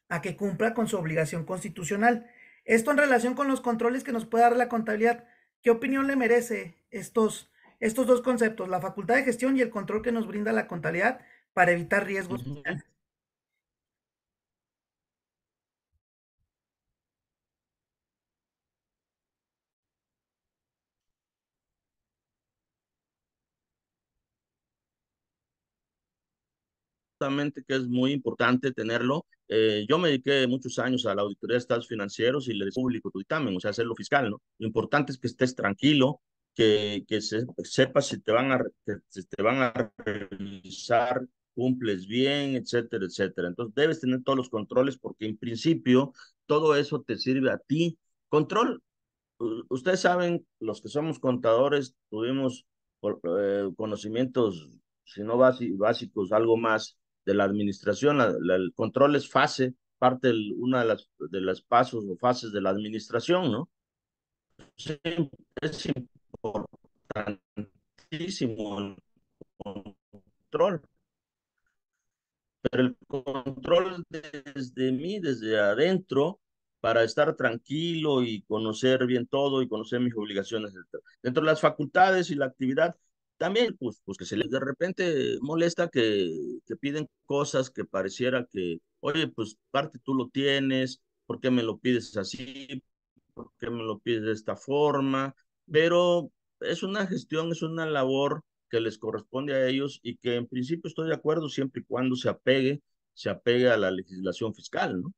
a que cumpla con su obligación constitucional. Esto en relación con los controles que nos puede dar la contabilidad. ¿Qué opinión le merece estos dos conceptos, la facultad de gestión y el control que nos brinda la contabilidad para evitar riesgos Ujú. fiscales? Justamente que es muy importante tenerlo. Yo me dediqué muchos años a la auditoría de estados financieros y le público tu dictamen, o sea, hacer lo fiscal, ¿no? Lo importante es que estés tranquilo, sepas si te van si te van a revisar, cumples bien, etcétera, etcétera. Entonces debes tener todos los controles porque en principio todo eso te sirve a ti. Control, ustedes saben, los que somos contadores, tuvimos conocimientos, si no básicos, algo más de la administración. El control es fase, una de las pasos o fases de la administración, ¿no? sí, es importantísimo el control, pero el control desde mí, desde adentro, para estar tranquilo y conocer bien todo y conocer mis obligaciones dentro de las facultades y la actividad. También, pues que se les de repente molesta que piden cosas que pareciera que, oye, pues parte tú lo tienes, ¿por qué me lo pides así? ¿Por qué me lo pides de esta forma? Pero es una gestión, es una labor que les corresponde a ellos y que en principio estoy de acuerdo siempre y cuando se apegue a la legislación fiscal, ¿no?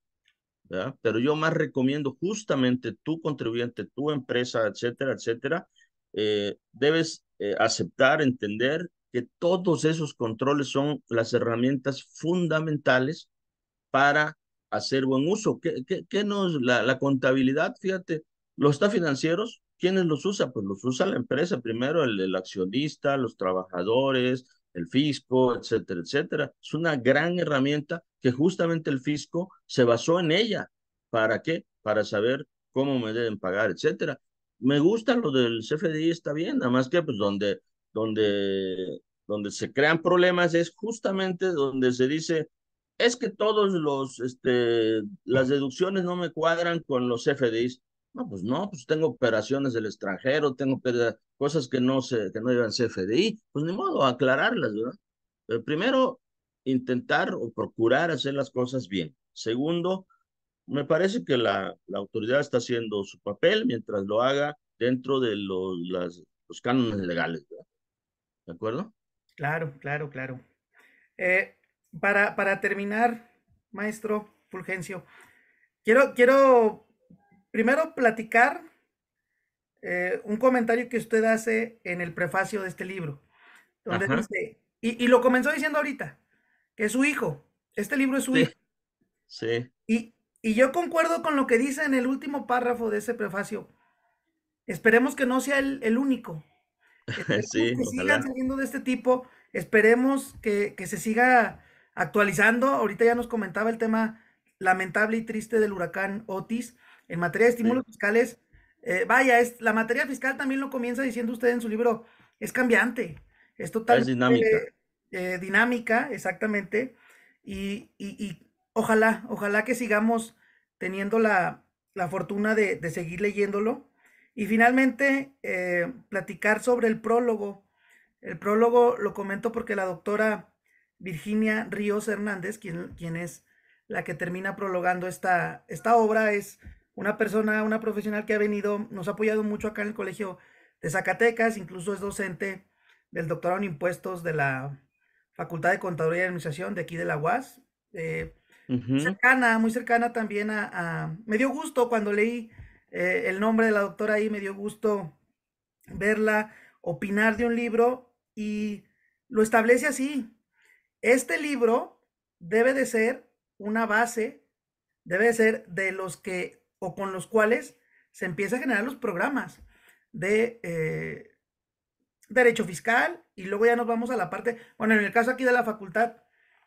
¿Verdad? Pero yo más recomiendo justamente tu contribuyente, tu empresa, etcétera, etcétera, debes aceptar, entender que todos esos controles son las herramientas fundamentales para hacer buen uso. ¿Qué nos, la contabilidad, fíjate, los está financieros, ¿quiénes los usa? Pues los usa la empresa, primero el accionista, los trabajadores, el fisco, etcétera, etcétera. Es una gran herramienta que justamente el fisco se basó en ella. ¿Para qué? Para saber cómo me deben pagar, etcétera. Me gusta lo del CFDI, está bien, nada más que pues donde se crean problemas es justamente donde se dice es que todos las deducciones no me cuadran con los FDIs. No, pues no, pues tengo operaciones del extranjero, tengo cosas que no llevan CFDI, pues ni modo, aclararlas, ¿verdad? Pero primero, intentar o procurar hacer las cosas bien. Segundo, me parece que la autoridad está haciendo su papel mientras lo haga dentro de los cánones legales, ¿verdad? ¿De acuerdo? Claro, claro, claro. Eh, para terminar, maestro Fulgencio, quiero primero platicar un comentario que usted hace en el prefacio de este libro, donde Ajá, dice, y lo comenzó diciendo ahorita, que es su hijo, este libro es su sí, hijo. sí, Y yo concuerdo con lo que dice en el último párrafo de ese prefacio. Esperemos que no sea el único. Esperemos sí, que sigan ojalá. saliendo de este tipo. Esperemos que se siga actualizando. Ahorita ya nos comentaba el tema lamentable y triste del huracán Otis. En materia de Sí. estímulos fiscales, vaya, la materia fiscal también lo comienza diciendo usted en su libro, es cambiante, es Es totalmente dinámica. dinámica, exactamente. Y ojalá que sigamos teniendo la fortuna de seguir leyéndolo. Y finalmente, platicar sobre el prólogo. El prólogo lo comento porque la doctora Virginia Ríos Hernández, quien es la que termina prologando esta obra, es una persona, una profesional que ha venido, nos ha apoyado mucho acá en el Colegio de Zacatecas, incluso es docente del doctorado en impuestos de la Facultad de Contaduría y Administración de aquí de la UAS. Ujú. Muy cercana también me dio gusto cuando leí el nombre de la doctora ahí, me dio gusto verla opinar de un libro y lo establece así. Este libro debe de ser una base, debe de ser de los que o con los cuales se empieza a generar los programas de derecho fiscal y luego ya nos vamos a la parte, bueno, en el caso aquí de la facultad,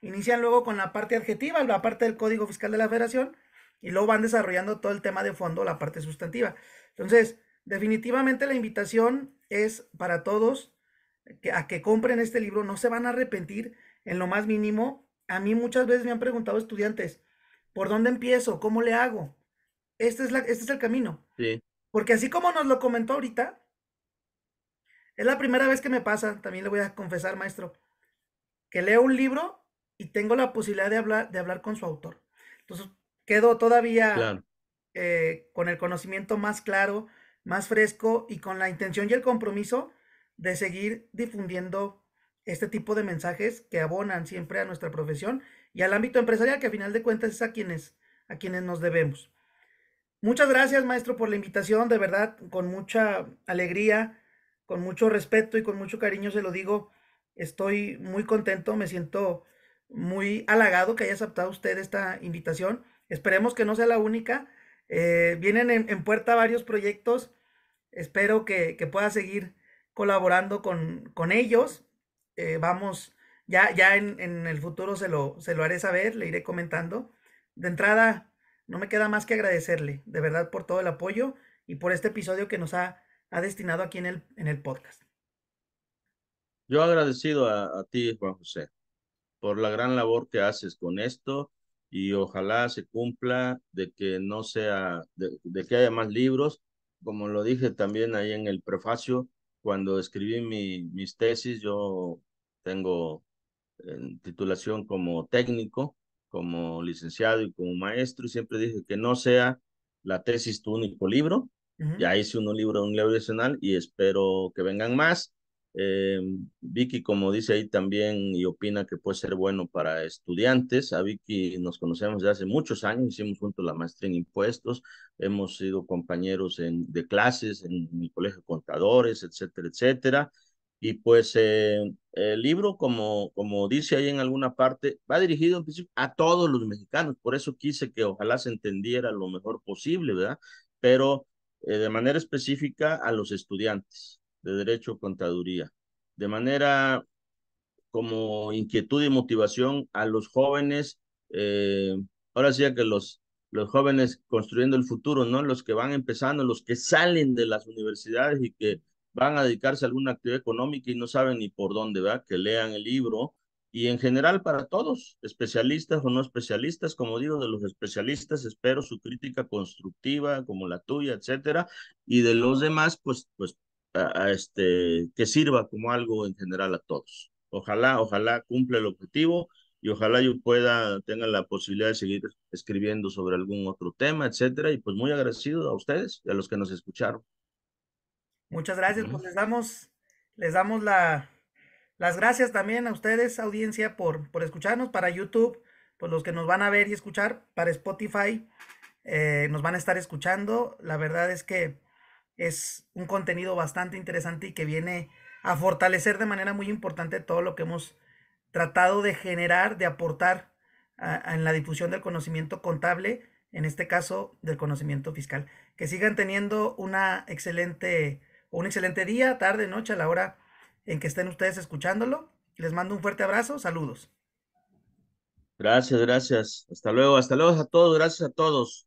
inician luego con la parte adjetiva, la parte del Código Fiscal de la Federación y luego van desarrollando todo el tema de fondo, la parte sustantiva. Entonces, definitivamente la invitación es para todos a que compren este libro, no se van a arrepentir en lo más mínimo. A mí muchas veces me han preguntado estudiantes, ¿por dónde empiezo? ¿Cómo le hago? Este es el camino. Sí, Porque así como nos lo comentó ahorita, es la primera vez que me pasa, también le voy a confesar, maestro, que leo un libro y tengo la posibilidad de hablar con su autor. Entonces, quedo todavía claro. con el conocimiento más claro, más fresco y con la intención y el compromiso de seguir difundiendo este tipo de mensajes que abonan siempre a nuestra profesión y al ámbito empresarial, que a final de cuentas es a quienes nos debemos. Muchas gracias, maestro, por la invitación, de verdad, con mucha alegría, con mucho respeto y con mucho cariño se lo digo. Estoy muy contento, me siento muy halagado que haya aceptado usted esta invitación. Esperemos que no sea la única. Vienen en puerta varios proyectos. Espero que pueda seguir colaborando con ellos. Vamos, ya en el futuro se lo haré saber, le iré comentando. De entrada, no me queda más que agradecerle, de verdad, por todo el apoyo y por este episodio que ha destinado aquí en el podcast. Yo agradecido a ti, Juan José, por la gran labor que haces con esto y ojalá se cumpla de que no sea, de que haya más libros. Como lo dije también ahí en el prefacio, cuando escribí mis tesis, yo tengo en titulación como técnico, como licenciado y como maestro, y siempre dije que no sea la tesis tu único libro. Ujú, Ya hice un libro adicional y espero que vengan más. Vicky, como dice ahí también, y opina que puede ser bueno para estudiantes. A Vicky nos conocemos desde hace muchos años, hicimos juntos la maestría en impuestos, hemos sido compañeros de clases en el colegio de contadores, etcétera, etcétera. Y pues el libro, como dice ahí en alguna parte, va dirigido en principio a todos los mexicanos. Por eso quise que ojalá se entendiera lo mejor posible, ¿verdad? Pero de manera específica a los estudiantes de Derecho o Contaduría. De manera como inquietud y motivación a los jóvenes, eh, ahora sí que los jóvenes construyendo el futuro, ¿no? Los que van empezando, los que salen de las universidades y que van a dedicarse a alguna actividad económica y no saben ni por dónde, ¿verdad? Que lean el libro. Y en general para todos, especialistas o no especialistas, como digo, de los especialistas espero su crítica constructiva, como la tuya, etcétera, y de los demás, pues que sirva como algo en general a todos. Ojalá cumpla el objetivo y ojalá yo tenga la posibilidad de seguir escribiendo sobre algún otro tema, etcétera. Y pues muy agradecido a ustedes y a los que nos escucharon. muchas gracias, Ujú. pues les damos las gracias también a ustedes, audiencia, por escucharnos. Para YouTube, pues los que nos van a ver y escuchar, para Spotify, nos van a estar escuchando. La verdad es que es un contenido bastante interesante y que viene a fortalecer de manera muy importante todo lo que hemos tratado de generar, de aportar en la difusión del conocimiento contable, en este caso del conocimiento fiscal. Que sigan teniendo un excelente día, tarde, noche, a la hora en que estén ustedes escuchándolo. Les mando un fuerte abrazo, saludos. Gracias, gracias. Hasta luego a todos, gracias a todos.